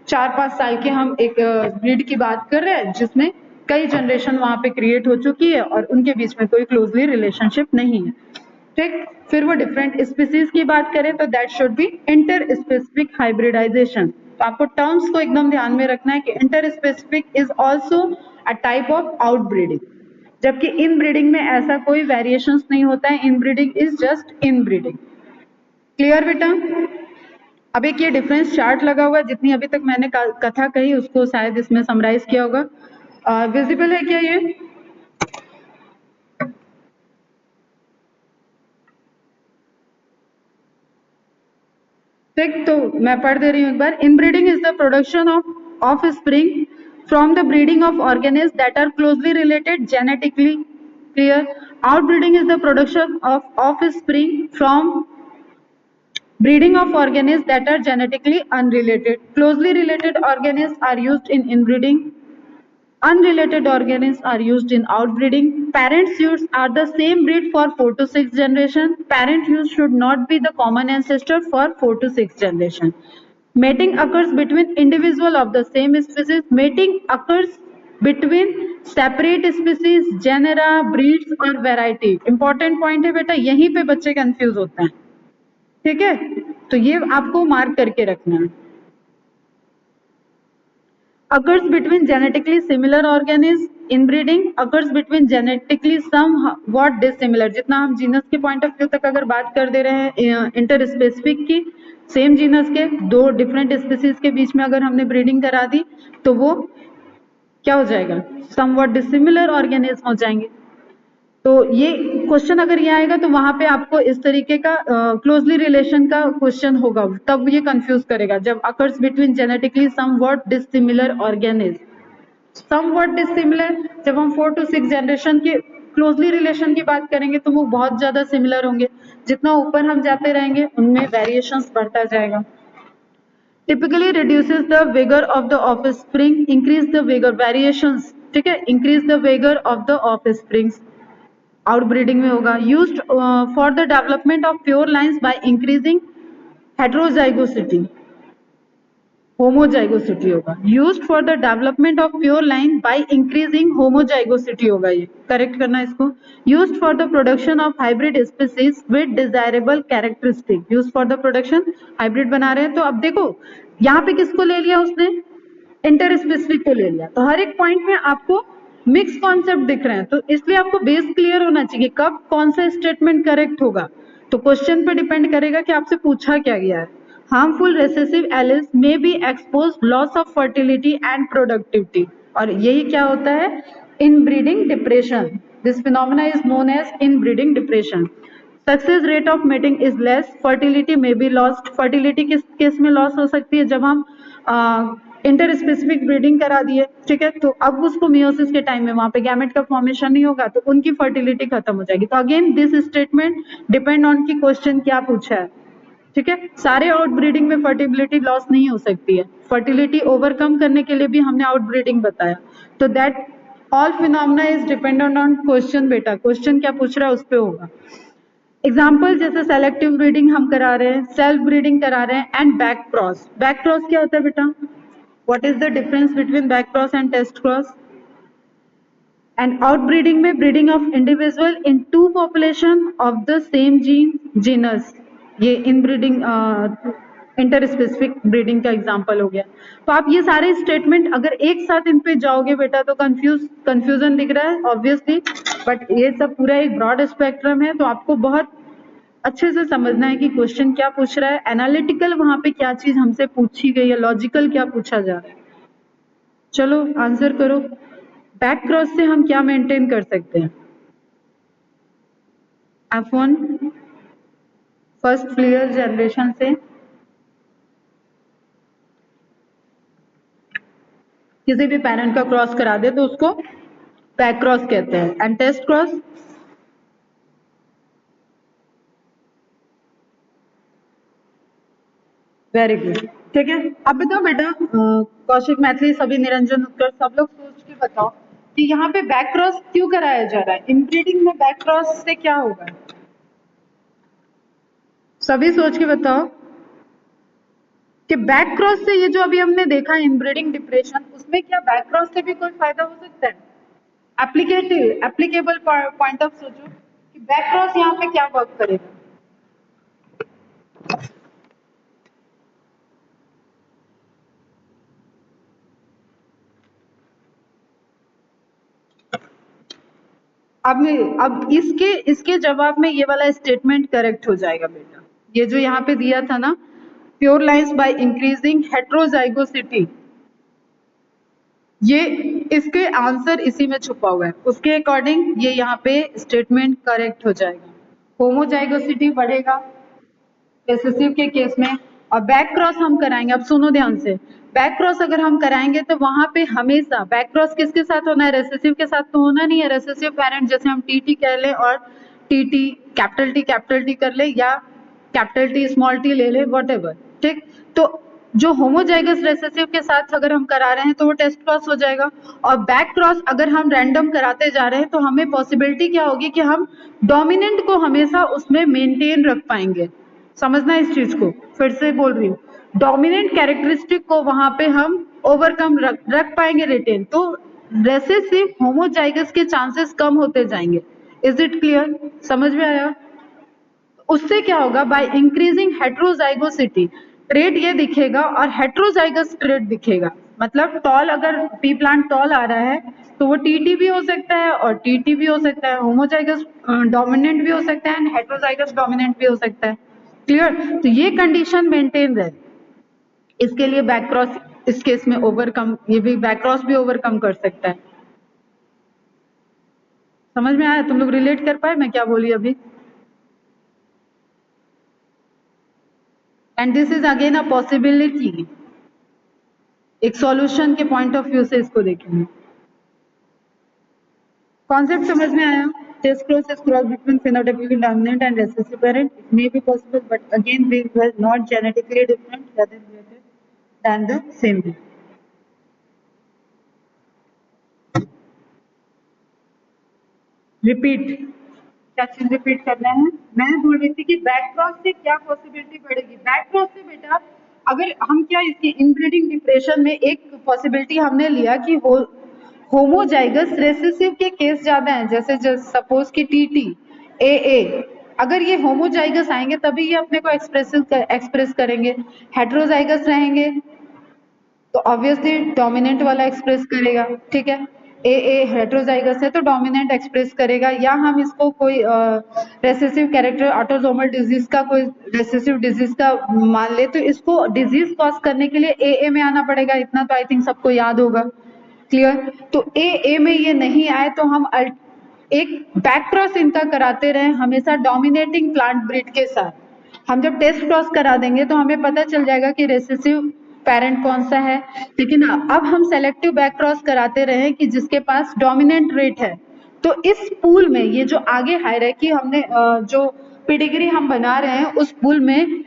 4-5 साल के हम एक ब्रीड की बात कर रहे हैं जिसमें कई जनरेशन वहां पे क्रिएट हो चुकी है और उनके बीच में कोई क्लोजली रिलेशनशिप नहीं है। ठीक, फिर वो डिफरेंट स्पीसीज की बात करें तो that should be interspecific hybridization. तो आपको टर्म्स को एकदम ध्यान में रखना है कि inter specific is also a type of outbreeding, जबकि इन ब्रीडिंग में ऐसा कोई वेरिएशंस नहीं होता है। इन breeding is just in breeding. Clear बेटा? अब एक ये डिफरेंस चार्ट लगा हुआ है, जितनी अभी तक मैंने कथा कही उसको शायद इसमें समराइज किया होगा। विजिबल है क्या ये? ठीक, तो मैं पढ़ दे रही हूँ एक बार। Inbreeding is the production of offspring from the breeding of organisms that are closely related genetically. Clear? Outbreeding is the production of offspring from breeding of organisms that are genetically unrelated. Closely related organisms are used in inbreeding. Unrelated organisms are used in outbreeding. Parent suits are the same breed for 4 to 6 generation. Parent use should not be the common ancestor for 4 to 6 generation. Mating occurs between individual of the same species. Mating occurs between separate species, genera, breeds और variety. Important point है बेटा, यहीं पे बच्चे confuse होते हैं, ठीक है, तो ये आपको मार्क करके रखना है. Occurs between genetically similar organisms. Inbreeding occurs between genetically somewhat dissimilar. जितना हम जीनस के पॉइंट ऑफ व्यू तक अगर बात कर दे रहे हैं इंटरस्पेसिफिक की, सेम जीनस के दो डिफरेंट स्पीसीज के बीच में अगर हमने ब्रीडिंग करा दी तो वो क्या हो जाएगा, समवॉट डिसिमिलर ऑर्गेनिज्म हो जाएंगे. तो ये क्वेश्चन अगर ये आएगा तो वहां पे आपको इस तरीके का क्लोजली रिलेशन का क्वेश्चन होगा, तब ये कंफ्यूज करेगा. जब occurs between genetically somewhat dissimilar organism, somewhat dissimilar, जब हम 4 to 6 जनरेशन के क्लोजली रिलेशन की बात करेंगे तो वो बहुत ज्यादा सिमिलर होंगे. जितना ऊपर हम जाते रहेंगे उनमें वेरिएशंस बढ़ता जाएगा. Typically reduces the vigor of the offspring, increase the vigor, variations, ठीक है, increase the vigor of the offsprings. Outbreeding में होगा. Used for the development of pure lines by increasing heterozygosity, homozygosity होगा. Used for the development of pure line by increasing homozygosity होगा, ये correct करना इसको. Used for the production of hybrid species with desirable characteristic. Used for the production, hybrid बना रहे हैं तो अब देखो यहाँ पे किसको ले लिया उसने, इंटरस्पेसिफिक को ले लिया. तो हर एक पॉइंट में आपको मिक्स कॉन्सेप्ट दिख रहे हैं, तो इसलिए आपको बेस क्लियर होना चाहिए कब कौन सा स्टेटमेंट करेक्ट होगा. तो क्वेश्चन पे डिपेंड करेगा कि आपसे पूछा क्या गया है. Harmful recessive alleles may be expose loss of fertility and productivity. और यही क्या होता है, inbreeding depression. This phenomena is known as inbreeding depression. Success rate of mating is less, fertility may be lost. Fertility किस case में loss हो सकती है, जब हम इंटरस्पेसिफिक ब्रीडिंग करा दिए, ठीक है, तो अब उसको मियोसिस के टाइम में वहां पे गैमेट का फॉर्मेशन नहीं होगा तो उनकी फर्टिलिटी खत्म हो जाएगी. तो again this statement depend on की क्वेश्चन क्या पूछा है, ठीक है. सारे आउटब्रीडिंग में फर्टिलिटी लॉस नहीं हो सकती है. फर्टिलिटी ओवरकम करने के लिए भी हमने आउटब्रीडिंग बताया. तो that all phenomena is dependent on question. बेटा क्वेश्चन क्या पूछ रहा है उस पर होगा. एग्जाम्पल जैसे सेलेक्टिव ब्रीडिंग हम करा रहे हैं, सेल्फ ब्रीडिंग करा रहे हैं, and back cross. Back cross क्या होता है बेटा, what is the difference between back cross and test cross? And outbreeding में breeding of individual in two population of the same genus, ये inbreeding इंटरस्पेसिफिक ब्रीडिंग का एग्जांपल हो गया. तो आप ये सारे स्टेटमेंट अगर एक साथ इन पे जाओगे बेटा तो कंफ्यूजन दिख रहा है ऑब्वियसली, बट ये सब पूरा एक ब्रॉड स्पेक्ट्रम है. तो आपको बहुत अच्छे से समझना है कि क्वेश्चन क्या पूछ रहा है, एनालिटिकल वहां पे क्या चीज हमसे पूछी गई है, लॉजिकल क्या पूछा जा रहा है. चलो आंसर करो. बैक क्रॉस से हम क्या मेंटेन कर सकते हैं, F1 फर्स्ट फ्लियर जनरेशन से किसी भी पैरेंट का क्रॉस करा दे तो उसको बैक क्रॉस कहते हैं. And test cross, very good, ठीक है. अब बताओ बेटा, कौशिक, मैथिली, सभी, निरंजन, उत्कर्ष, सब लोग सोच के बताओ कि यहाँ पे बैक क्रॉस क्यों कराया जा रहा है. इनब्रीडिंग में बैक क्रॉस से क्या होगा, सभी सोच के बताओ कि बैक क्रॉस से ये जो अभी हमने देखा इनब्रीडिंग डिप्रेशन, उसमें क्या बैक क्रॉस से भी कोई फायदा हो सकता है. एप्लीकेबल पॉइंट ऑफ सोचो कि बैक क्रॉस यहाँ पे क्या वर्क करेगा. अब इसके जवाब में ये वाला स्टेटमेंट करेक्ट हो जाएगा बेटा. ये जो यहाँ पे दिया था ना, pure lines by increasing heterozygosity, ये इसके आंसर इसी में छुपा हुआ है. उसके अकॉर्डिंग ये यहाँ पे स्टेटमेंट करेक्ट हो जाएगा. होमोजाइगोसिटी बढ़ेगा रिसेसिव के केस में. और बैक क्रॉस हम कराएंगे, अब सुनो ध्यान से, बैक क्रॉस अगर हम कराएंगे तो वहां पे हमेशा बैक क्रॉस किसके साथ होना है, रेसेसिव के साथ तो होना नहीं है. रेसेसिव पेरेंट जैसे हम टीटी कह ले और टीटी कैपिटल टी कर ले या कैपिटल टी स्मॉल टी ले ले, व्हाटएवर, ठीक. तो जो होमोजाइगस रेसेसिव के साथ अगर हम करा रहे हैं तो वो टेस्ट क्रॉस हो जाएगा, और बैक क्रॉस अगर हम रैंडम कराते जा रहे हैं तो हमें पॉसिबिलिटी क्या होगी कि हम डोमिनेंट को हमेशा उसमें मेंटेन रख पाएंगे। समझना इस चीज को, फिर से बोल रही हूँ, डोमिनेंट कैरेक्टरिस्टिक को वहां पे हम ओवरकम रख पाएंगे, रिटेन, तो रेसेसिव होमोजाइगस के चांसेस कम होते जाएंगे। Is it clear? समझ में आया? उससे क्या होगा, बाय इंक्रीजिंग हेट्रोजाइगोसिटी ट्रेट ये दिखेगा और हेट्रोजाइगस ट्रेट दिखेगा। मतलब टॉल, अगर पी प्लांट टॉल आ रहा है तो वो टीटी भी हो सकता है और टीटी भी हो सकता है, होमोजाइगस डोमिनेंट भी हो सकता है एंड हेट्रोजाइगस डोमिनेंट भी हो सकता है। क्लियर? तो ये कंडीशन मेंटेन रहे, इसके लिए बैक क्रॉस इस केस में ओवरकम, ये भी बैक क्रॉस भी ओवरकम कर सकता है। समझ में आया? तुम लोग रिलेट कर पाए मैं क्या बोली अभी? And this is again a possibility, एक सॉल्यूशन के पॉइंट ऑफ व्यू से इसको देखेंगे। कॉन्सेप्ट समझ में आया? Test cross is cross between phenotypically dominant and recessive parent. It may be possible, but again we were not genetically different, rather related than the same breed. Repeat, क्या चीज repeat करना है? मैं बोल रही थी कि बैक क्रॉस से क्या पॉसिबिलिटी बढ़ेगी। बैक क्रॉस से बेटा, अगर हम क्या इसकी इनब्रीडिंग डिप्रेशन में एक पॉसिबिलिटी हमने लिया कि होमोजाइगस रेसेसिव के केस ज्यादा हैं, जैसे सपोज कि टीटी ए, अगर ये होमोजाइगस आएंगे तभी ये अपने को एक्सप्रेस करेंगे। हेट्रोजाइगस रहेंगे तो ऑब्वियसली डोमिनेंट वाला एक्सप्रेस करेगा, ठीक है। ए हेट्रोजाइगस है तो डोमिनेंट एक्सप्रेस करेगा, या हम इसको कोई रेसेसिव कैरेक्टर ऑटोसोमल डिजीज का, कोई रेसेसिव डिजीज का मान ले तो इसको डिजीज कॉज करने के लिए ए में आना पड़ेगा। इतना तो आई थिंक सबको याद होगा। क्लियर? तो ए में ये नहीं आए तो हम एक बैक क्रॉस इनका कराते रहे हमेशा डोमिनेटिंग प्लांट ब्रीड के साथ। हम जब टेस्ट क्रॉस करा देंगे तो हमें पता चल जाएगा कि रेसेसिव पेरेंट कौन सा है। लेकिन अब हम सेलेक्टिव बैक क्रॉस कराते रहे कि जिसके पास डोमिनेंट रेट है, तो इस पूल में ये जो आगे हायरार्की हमने जो पेडिग्री हम बना रहे हैं उस पूल में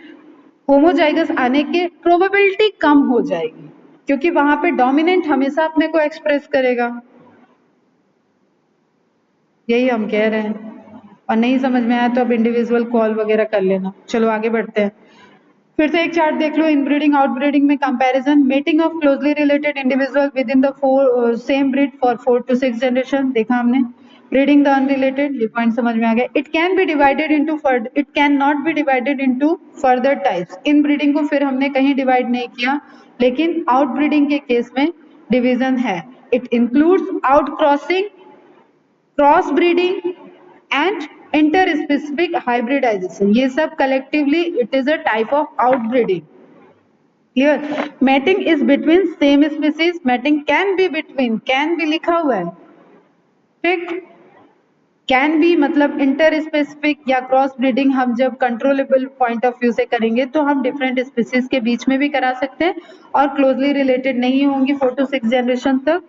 होमोजाइगस आने की प्रोबेबिलिटी कम हो जाएगी, क्योंकि वहां पे डोमिनेंट हमेशा अपने को एक्सप्रेस करेगा। यही हम कह रहे हैं। और नहीं समझ में आया तो अब इंडिविजुअल कॉल वगैरह कर लेना। चलो आगे बढ़ते हैं। फिर से एक चार्ट देख लो, इनब्रीडिंग आउटब्रीडिंग में comparison, mating of closely related individual with in the same breed for 4 to 6 generation देखा हमने। ब्रीडिंग द अनरिलेटेड, ये पॉइंट समझ में आ गया। It can be divided into it can not be divided into further types. In breeding को फिर हमने कहीं डिवाइड नहीं किया, लेकिन आउटब्रीडिंग के केस में डिवीजन है। It includes outcrossing, cross breeding and interspecific hybridization. ये सब collectively it is a type of outbreeding. Clear? Mating is between same species. Mating can be between, can भी लिखा हुआ है, ठीक। कैन बी मतलब इंटर स्पेसिफिक या cross breeding हम जब कंट्रोलेबल पॉइंट ऑफ व्यू से करेंगे तो हम डिफरेंट स्पीसीज के बीच में भी करा सकते हैं, और क्लोजली रिलेटेड नहीं होंगी 4 to 6 जनरेशन तक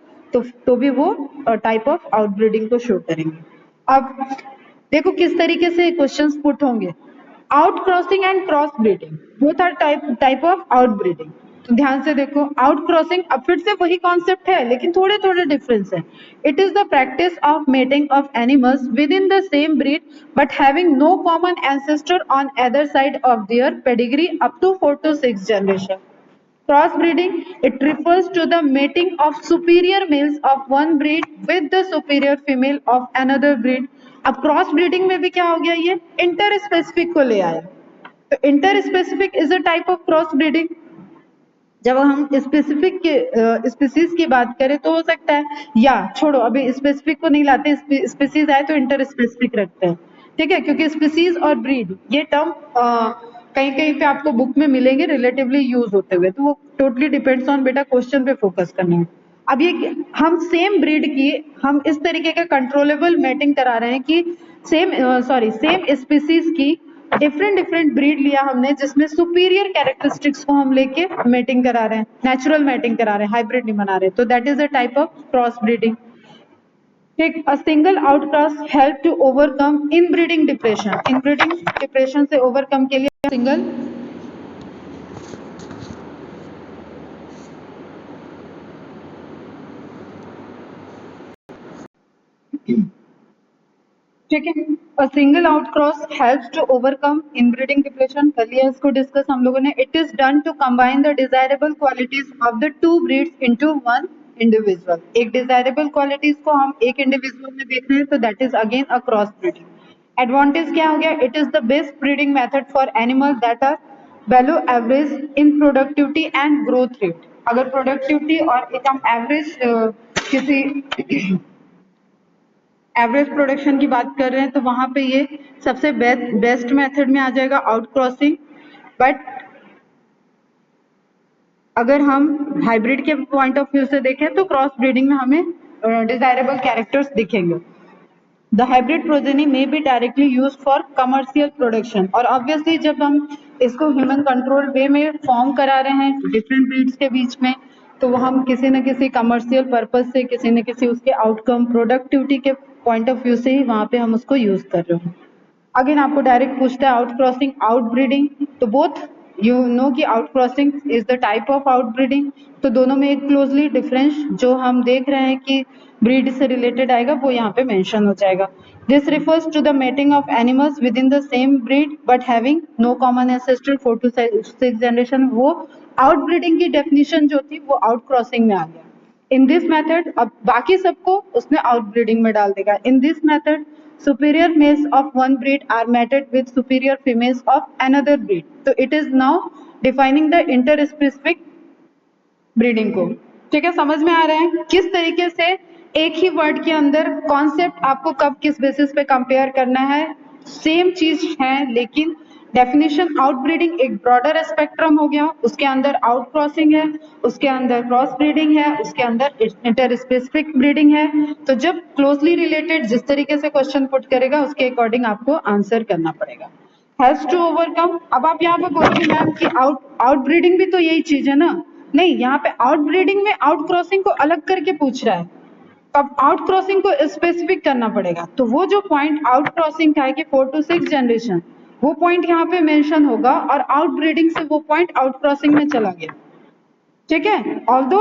तो भी वो टाइप ऑफ आउटब्रीडिंग को शो करेंगे। अब देखो किस तरीके से क्वेश्चंस पुट होंगे। Outcrossing and cross breeding both are type of outbreeding. तो ध्यान से देखो, आउट क्रॉसिंग अब फिर से वही कॉन्सेप्ट है लेकिन थोड़े थोड़े डिफरेंस है। It is the practice of mating of animals within the same breed but having no common ancestor on other side of their pedigree up to 4 to 6 generation. Cross breeding, it refers to the mating of superior males of one breed with the superior female of another breed. अब cross breeding में भी क्या हो गया, ये inter specific को ले आया। तो interspecific is a type of cross breeding. जब हम स्पेसिफिक के स्पीसीज की बात करें तो हो सकता है, या छोड़ो अभी स्पेसिफिक को नहीं लाते, स्पीसीज आए तो इंटर स्पेसिफिक रखते हैं, ठीक है। क्योंकि स्पीसीज और ब्रीड ये टर्म कहीं कहीं पे आपको बुक में मिलेंगे रिलेटिवली यूज होते हुए, तो वो टोटली डिपेंड्स ऑन बेटा क्वेश्चन पे फोकस करना है। अब ये हम सेम ब्रीड की हम इस तरीके का कंट्रोलेबल मैटिंग करा रहे हैं कि सेम स्पीसीज की डिफरेंट ब्रीड लिया हमने जिसमें सुपीरियर कैरेक्टरिस्टिक्स को हम लेके मैटिंग करा रहे हैं, नेचुरल मैटिंग करा रहे हैं, हाइब्रिड नहीं बना रहे, तो that is a type of cross breeding. ठीक, a single outcross help to overcome inbreeding depression. Inbreeding depression से ओवरकम के लिए सिंगल ठीक है। A single outcross helps to overcome inbreeding depression, कर लिया इसको डिस्कस हम लोगों ने। It is done to combine the desirable qualities of the two breeds into one individual. एक डिजायरेबल क्वालिटीज को हम एक इंडिविजुअल में देख रहे हैं तो that is again a cross breeding. Advantage क्या हो गया? It is the best breeding method for animal that are below average in productivity and growth rate. अगर प्रोडक्टिविटी और एक हम एवरेज किसी एवरेज प्रोडक्शन की बात कर रहे हैं तो वहां पे ये सबसे बेस्ट मेथड में आ जाएगा आउट क्रॉसिंग। बट अगर हम हाइब्रिड के पॉइंट ऑफ व्यू से देखें तो क्रॉस ब्रीडिंग में हमें डिजायरेबल कैरेक्टर्स दिखेंगे। द हाइब्रिड प्रोजेनी में be directly use for commercial production. और ऑब्वियसली जब हम इसको ह्यूमन कंट्रोल वे में फॉर्म करा रहे हैं डिफरेंट ब्रीड्स के बीच में तो वो हम किसी न किसी कमर्शियल पर्पज से, किसी न किसी उसके आउटकम प्रोडक्टिविटी के पॉइंट ऑफ व्यू से ही वहां पे हम उसको यूज कर रहे हैं। अगेन आपको डायरेक्ट पूछता है आउट क्रॉसिंग आउट ब्रीडिंग, तो बोथ यू नो कि out crossing is the type of out breeding. तो दोनों में एक क्लोजली डिफरेंस जो हम देख रहे हैं कि ब्रीड से रिलेटेड आएगा वो यहाँ पे मेंशन हो जाएगा। This refers to the mating of animals within the same breed but having no common ancestor 4 to 6 generation. वो आउट ब्रीडिंग की डेफिनेशन जो थी वो आउट क्रॉसिंग में आ गया। इन दिस मेथड अब बाकी सबको उसने आउट ब्रीडिंग में डाल देगा। In this method superior males of one breed are mated with superior females of another breed. तो it is now defining the interspecific breeding को। ठीक है, समझ में आ रहा है किस तरीके से एक ही वर्ड के अंदर कॉन्सेप्ट आपको कब किस बेसिस पे कंपेयर करना है। सेम चीज है लेकिन डेफिनेशन आउट ब्रीडिंग एक ब्रॉडर स्पेक्ट्रम हो गया, उसके अंदर आउट क्रॉसिंग है, उसके अंदर क्रॉस ब्रीडिंग है, उसके अंदर इंटर स्पेसिफिक ब्रीडिंग है। तो जब क्लोजली रिलेटेड जिस तरीके से क्वेश्चन पुट करेगा उसके अकॉर्डिंग आपको आंसर करना पड़ेगा। Helps to overcome. अब आप यहाँ पे बोलिए मैम कि आउट ब्रीडिंग भी तो यही चीज है ना। नहीं, यहाँ पे आउट ब्रीडिंग में आउट क्रॉसिंग को अलग करके पूछ रहा है। अब आउट क्रॉसिंग को स्पेसिफिक करना पड़ेगा तो वो जो पॉइंट आउट क्रॉसिंग का है कि 4 to 6 जनरेशन, वो पॉइंट यहाँ पे मेंशन होगा और आउट ब्रीडिंग से वो पॉइंट आउट क्रॉसिंग में चला गया। ठीक है, although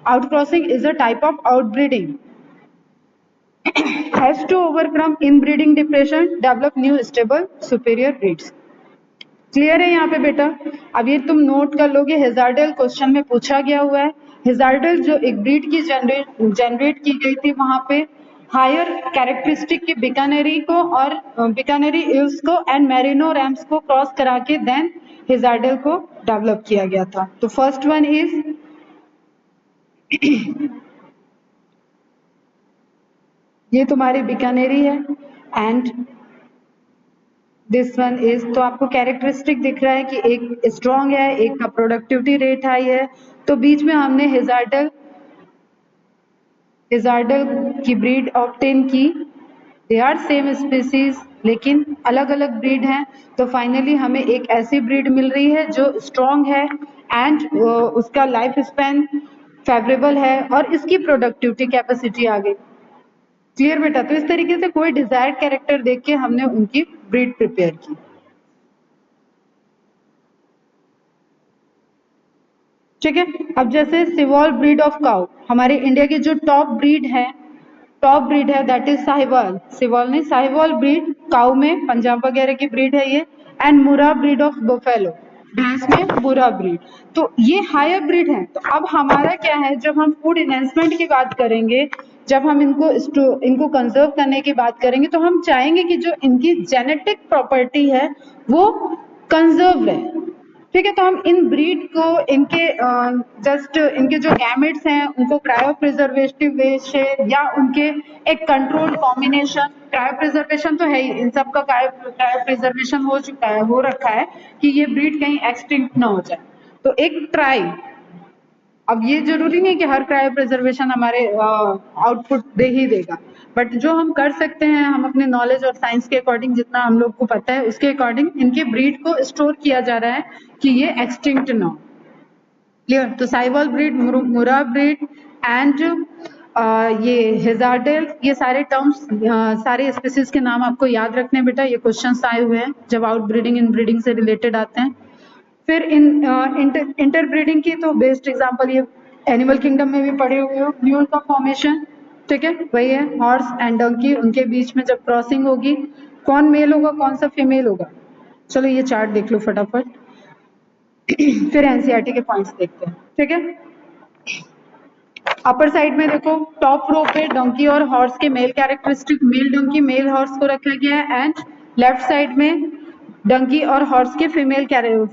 outcrossing is a type of outbreeding. Has to overcome inbreeding depression, develop new stable superior breeds. Clear है यहाँ पे बेटा? अब ये तुम नोट कर लोगे, हिजार्डल क्वेश्चन में पूछा गया हुआ है। हिजार्डल जो एक ब्रीड की जनरेट की गई थी वहां पे हायर कैरेक्टरिस्टिक की बिकानेरी को और बिकानेरी इल्स को एंड मेरिनो रैम्स को क्रॉस करा के देन हिजार्डल को डेवलप किया गया था। तो फर्स्ट वन इज ये तुम्हारी बिकानेरी है एंड दिस वन इज, तो आपको कैरेक्टरिस्टिक दिख रहा है कि एक स्ट्रॉन्ग है, एक का प्रोडक्टिविटी रेट हाई है। तो बीच में हमने हिजार्डल की ब्रीड ऑब्टेन की। दे आर सेम स्पीसीज लेकिन अलग अलग ब्रीड हैं। तो फाइनली हमें एक ऐसी ब्रीड मिल रही है जो स्ट्रॉन्ग है एंड उसका लाइफ स्पैन फेवरेबल है और इसकी प्रोडक्टिविटी कैपेसिटी आ गई। क्लियर बेटा? तो इस तरीके से कोई डिजायर्ड कैरेक्टर देख के हमने उनकी ब्रीड प्रिपेयर की। ठीक है, अब जैसे सिवॉल ब्रीड ऑफ काउ, हमारे इंडिया की जो टॉप ब्रीड है दैट इज साहिवाल। सिवॉल नहीं, साहिवाल ब्रीड काउ में, पंजाब वगैरह की ब्रीड है ये। एंड मुरा ब्रीड ऑफ बफेलो, भैंस में मुरा ब्रीड। तो ये हायर ब्रीड है। तो अब हमारा क्या है, जब हम फूड एनहेंसमेंट की बात करेंगे, जब हम इनको कंजर्व करने की बात करेंगे तो हम चाहेंगे कि जो इनकी जेनेटिक प्रॉपर्टी है वो कंजर्व रहे। ठीक है, तो हम इन ब्रीड को इनके इनके जो गैमेट्स हैं उनको क्रायो प्रिजर्वेटिव वे से या उनके एक कंट्रोल कॉम्बिनेशन, क्रायो प्रिजर्वेशन तो है ही, इन सब का क्रायो प्रिजर्वेशन हो चुका है, हो रखा है कि ये ब्रीड कहीं एक्सटिंक्ट ना हो जाए। तो एक ट्राई, अब ये जरूरी नहीं कि हर क्रायो प्रिजर्वेशन हमारे आउटपुट दे ही देगा, बट जो हम कर सकते हैं, हम अपने नॉलेज और साइंस के अकॉर्डिंग जितना हम लोग को पता है उसके अकॉर्डिंग इनके ब्रीड को स्टोर किया जा रहा है कि ये एक्सटिंक्ट ना हो। क्लियर? तो साइवल ब्रीड, मुरा ब्रीड एंड ये हिजार्डल, ये सारे टर्म्स, सारे स्पीसीज के नाम आपको याद रखने बेटा, ये क्वेश्चंस आए हुए हैं जब आउट ब्रीडिंग इन ब्रीडिंग से रिलेटेड आते हैं। फिर इंटरब्रीडिंग की तो बेस्ट एग्जांपल ये एनिमल किंगडम में भी पढ़े हुए हो, म्यूल का फॉर्मेशन, ठीक है, वही है हॉर्स एंड डंकी, उनके बीच में जब क्रॉसिंग होगी कौन मेल होगा कौन सा फीमेल होगा। चलो ये चार्ट देख लो फटाफट फिर एनसीईआरटी के पॉइंट्स देखते हैं। ठीक है, अपर साइड में देखो टॉप रो पे डंकी और हॉर्स के male characteristic, male donkey male horse को रखा गया है, एंड लेफ्ट साइड में डंकी और हॉर्स के फीमेल पेरेंट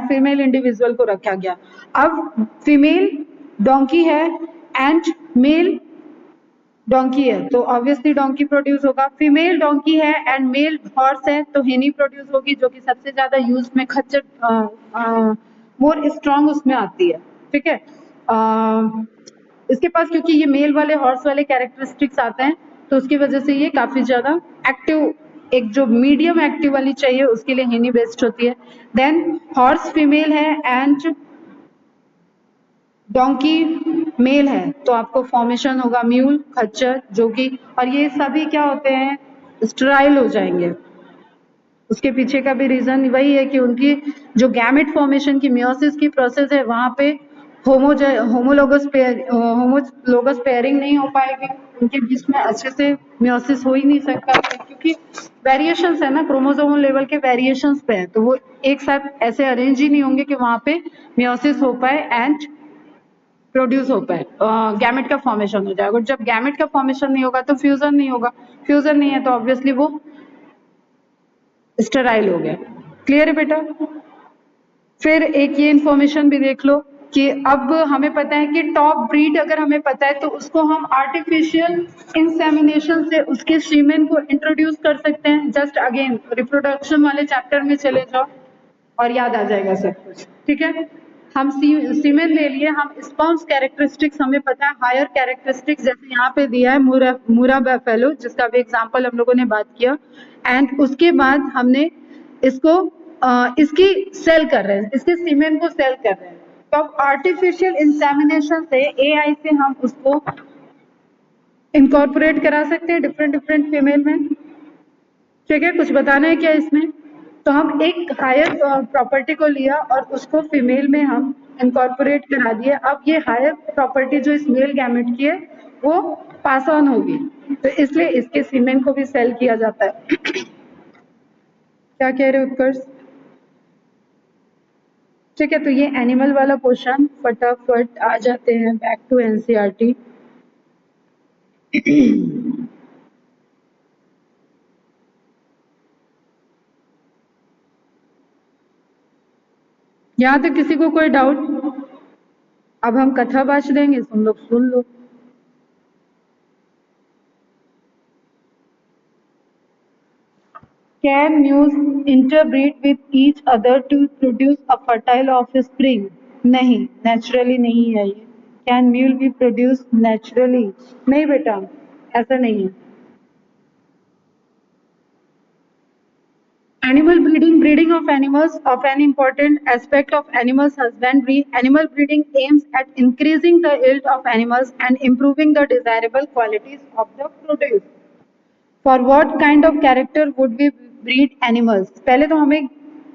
फीमेल इंडिविजुअल को रखा गया। अब फीमेल डोंकी है एंड मेल डोंकी है तो ऑब्वियसली डोंकी प्रोड्यूस होगा। फीमेल डोंकी है एंड मेल हॉर्स है तो हिनी प्रोड्यूस होगी, जो कि सबसे ज्यादा यूज में खच्चर मोर स्ट्रॉन्ग उसमें आती है। ठीक है, इसके पास क्योंकि ये मेल वाले हॉर्स वाले कैरेक्टरिस्टिक्स आते हैं तो उसकी वजह से ये काफी ज्यादा एक्टिव, एक जो मीडियम एक्टिव वाली चाहिए उसके लिए हिनी बेस्ड होती है। देन हॉर्स फीमेल है एंड डोंकी मेल है तो आपको फॉर्मेशन होगा म्यूल खच्चर, जो कि और ये सभी क्या होते हैं स्टेराइल हो जाएंगे। उसके पीछे का भी रीजन वही है कि उनकी जो गैमेट फॉर्मेशन की मियोसिस की प्रोसेस है वहां पे होमोलोगस पेयरिंग नहीं हो पाएगी, उनके बीच में अच्छे से मियोसिस हो ही नहीं सकता क्योंकि वेरिएशंस है ना, क्रोमोसोमल लेवल के वेरिएशंस पे है तो वो एक साथ ऐसे अरेंज ही नहीं होंगे कि वहां पे मियोसिस हो पाए एंड प्रोड्यूस हो पाए, गैमेट का फॉर्मेशन हो जाएगा। जब गैमेट का फॉर्मेशन नहीं होगा तो फ्यूजन नहीं होगा, फ्यूजन नहीं है तो ऑब्वियसली वो स्टेराइल हो गया। क्लियर है बेटा? फिर एक ये इंफॉर्मेशन भी देख लो कि अब हमें पता है कि टॉप ब्रीड अगर हमें पता है तो उसको हम आर्टिफिशियल इंसेमिनेशन से उसके सीमेन को इंट्रोड्यूस कर सकते हैं। जस्ट अगेन रिप्रोडक्शन वाले चैप्टर में चले जाओ और याद आ जाएगा सब कुछ। ठीक है, हम सीमेन ले लिए, हम स्पर्म्स कैरेक्टरिस्टिक्स हमें पता है, हायर कैरेक्टरिस्टिक्स जैसे यहाँ पे दिया है मूरा बैफेलो जिसका भी एग्जांपल हम लोगों ने बात किया, एंड उसके बाद हमने इसको इसकी सेल कर रहे हैं, इसके सीमेन को सेल कर रहे हैं। तो अब आर्टिफिशियल इंसेमिनेशन से एआई से हम उसको इनकॉर्पोरेट करा सकते हैं डिफरेंट फीमेल में। ठीक है, कुछ बताना है क्या इसमें? तो हम एक हायर प्रॉपर्टी को लिया और उसको फीमेल में हम इनकॉर्पोरेट करा दिए। अब ये हायर प्रॉपर्टी जो इस मेल गैमेट की है वो पास ऑन होगी, तो इसलिए इसके सीमेन को भी सेल किया जाता है। क्या कह रहे हो उत्कर्ष? ठीक है, तो ये एनिमल वाला पोर्शन फटाफट आ जाते हैं बैक टू एनसीईआरटी। यहाँ तक किसी को कोई डाउट? अब हम कथा बाच देंगे, तुम लोग सुन लो। Can mules interbreed with each other to produce a fertile offspring? नहीं, naturally नहीं है ये। Can mule be produced naturally? नहीं बेटा, ऐसा नहीं है। Animal breeding of animals, of an important aspect of animals husbandry. Animal breeding aims at increasing the yield of animals and improving the desirable qualities of the produce. For what kind of character would we breed animals? पहले तो हमें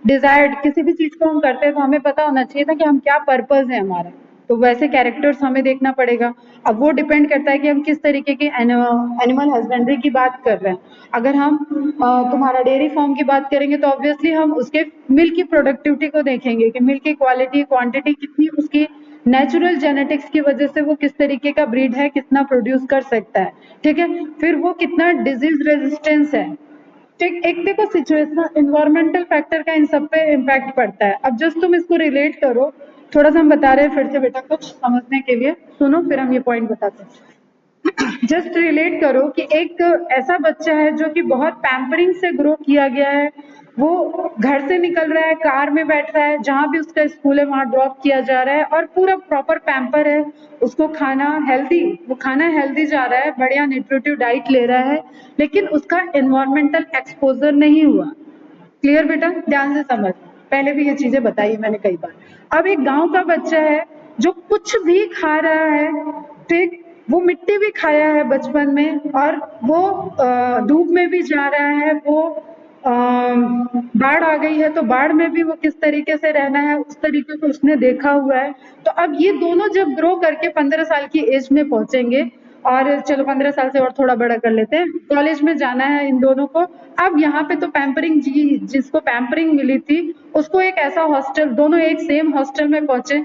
desired किसी भी चीज को हम करते हैं तो हमें पता होना चाहिए था कि हम क्या पर्पस है हमारा, तो वैसे कैरेक्टर्स हमें देखना पड़ेगा। अब वो डिपेंड करता है कि हम किस तरीके के एनिमल हस्बेंड्री की बात कर रहे हैं। अगर हम तुम्हारा डेयरी फार्म की बात करेंगे तो ऑब्वियसली हम उसके मिल्क की प्रोडक्टिविटी को देखेंगे कि मिल्क की क्वालिटी क्वांटिटी कितनी, उसकी नेचुरल जेनेटिक्स की वजह से वो किस तरीके का ब्रीड है, कितना प्रोड्यूस कर सकता है। ठीक है, फिर वो कितना डिजीज रेजिस्टेंस है। ठीक, एक देखो सिचुएशनल एनवायरमेंटल फैक्टर का इन सब पे इम्पैक्ट पड़ता है। अब जस्ट तुम इसको रिलेट करो, थोड़ा सा हम बता रहे हैं फिर से बेटा कुछ समझने के लिए, सुनो फिर हम ये पॉइंट बताते हैं। जस्ट रिलेट करो कि एक ऐसा बच्चा है जो कि बहुत पैम्परिंग से ग्रो किया गया है, वो घर से निकल रहा है, कार में बैठ रहा है, जहां भी उसका स्कूल है वहां ड्रॉप किया जा रहा है और पूरा प्रॉपर पैम्पर है, उसको खाना हेल्दी, वो खाना हेल्दी जा रहा है, बढ़िया न्यूट्रिटिव डाइट ले रहा है, लेकिन उसका एनवायरमेंटल एक्सपोजर नहीं हुआ। क्लियर बेटा? ध्यान से समझ, पहले भी ये चीजें बताई मैंने कई बार। अब एक गांव का बच्चा है जो कुछ भी खा रहा है, ठीक, वो मिट्टी भी खाया है बचपन में और वो धूप में भी जा रहा है, वो बाढ़ आ गई है तो बाढ़ में भी वो किस तरीके से रहना है उस तरीके को उसने देखा हुआ है। तो अब ये दोनों जब ग्रो करके 15 साल की एज में पहुंचेंगे, और चलो 15 साल से और थोड़ा बड़ा कर लेते हैं, कॉलेज में जाना है इन दोनों को। अब यहाँ पे तो पैम्परिंग, जिसको पैम्परिंग मिली थी उसको एक ऐसा हॉस्टल, दोनों एक सेम हॉस्टल में पहुंचे,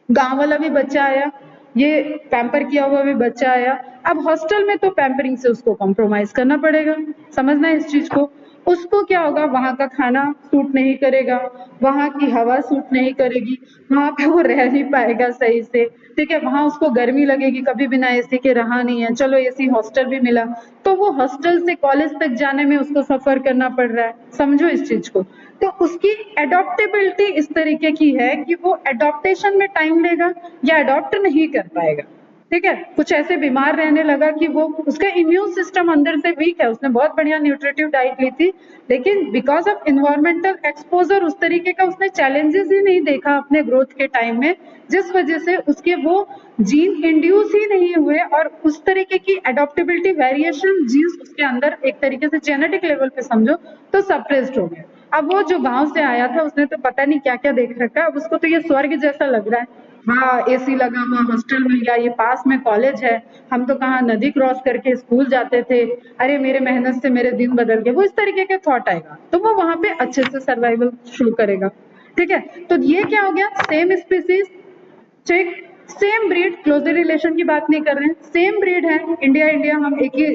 गांव वाला भी बच्चा आया, ये पैम्पर किया हुआ भी बच्चा आया। अब हॉस्टल में तो पैम्परिंग से उसको कॉम्प्रोमाइज करना पड़ेगा, समझना इस चीज को। उसको क्या होगा, वहां का खाना सूट नहीं करेगा, वहां की हवा सूट नहीं करेगी, वहां पे वो रह नहीं पाएगा सही से, ठीक है। वहां उसको गर्मी लगेगी, कभी बिना एसी के रहा नहीं है, चलो एसी हॉस्टल भी मिला, तो वो हॉस्टल से कॉलेज तक जाने में उसको सफर करना पड़ रहा है, समझो इस चीज को। तो उसकी एडॉप्टेबिलिटी इस तरीके की है कि वो एडॉप्टेशन में टाइम लेगा या एडॉप्ट नहीं कर पाएगा, ठीक है। कुछ ऐसे बीमार रहने लगा कि वो, उसका इम्यून सिस्टम अंदर से वीक है, उसने बहुत बढ़िया न्यूट्रिटिव डाइट ली थी, लेकिन बिकॉज ऑफ इन्वायरमेंटल एक्सपोजर उस तरीके का उसने चैलेंजेस ही नहीं देखा अपने ग्रोथ के टाइम में, जिस वजह से उसके वो जीन इंड्यूस ही नहीं हुए, और उस तरीके की एडॉप्टेबिलिटी वेरिएशन जीन्स उसके अंदर एक तरीके से जेनेटिक लेवल पे समझो तो सप्रेस्ड हो गए। अब वो जो गांव से आया था उसने तो पता नहीं क्या क्या देख रखा है, अब उसको तो ये स्वर्ग जैसा लग रहा है। हाँ, एसी लगा हुआ हॉस्टल मिल गया, ये पास में कॉलेज है, हम तो कहाँ नदी क्रॉस करके स्कूल जाते थे, अरे मेरे मेहनत से मेरे दिन बदल गए, वो इस तरीके के थॉट आएगा, तो वो वहां पे अच्छे से सर्वाइवल शुरू करेगा, ठीक है। तो ये क्या हो गया, same species, check, same breed, closer relation की बात नहीं कर रहे हैं, सेम ब्रीड है, इंडिया इंडिया हम एक ही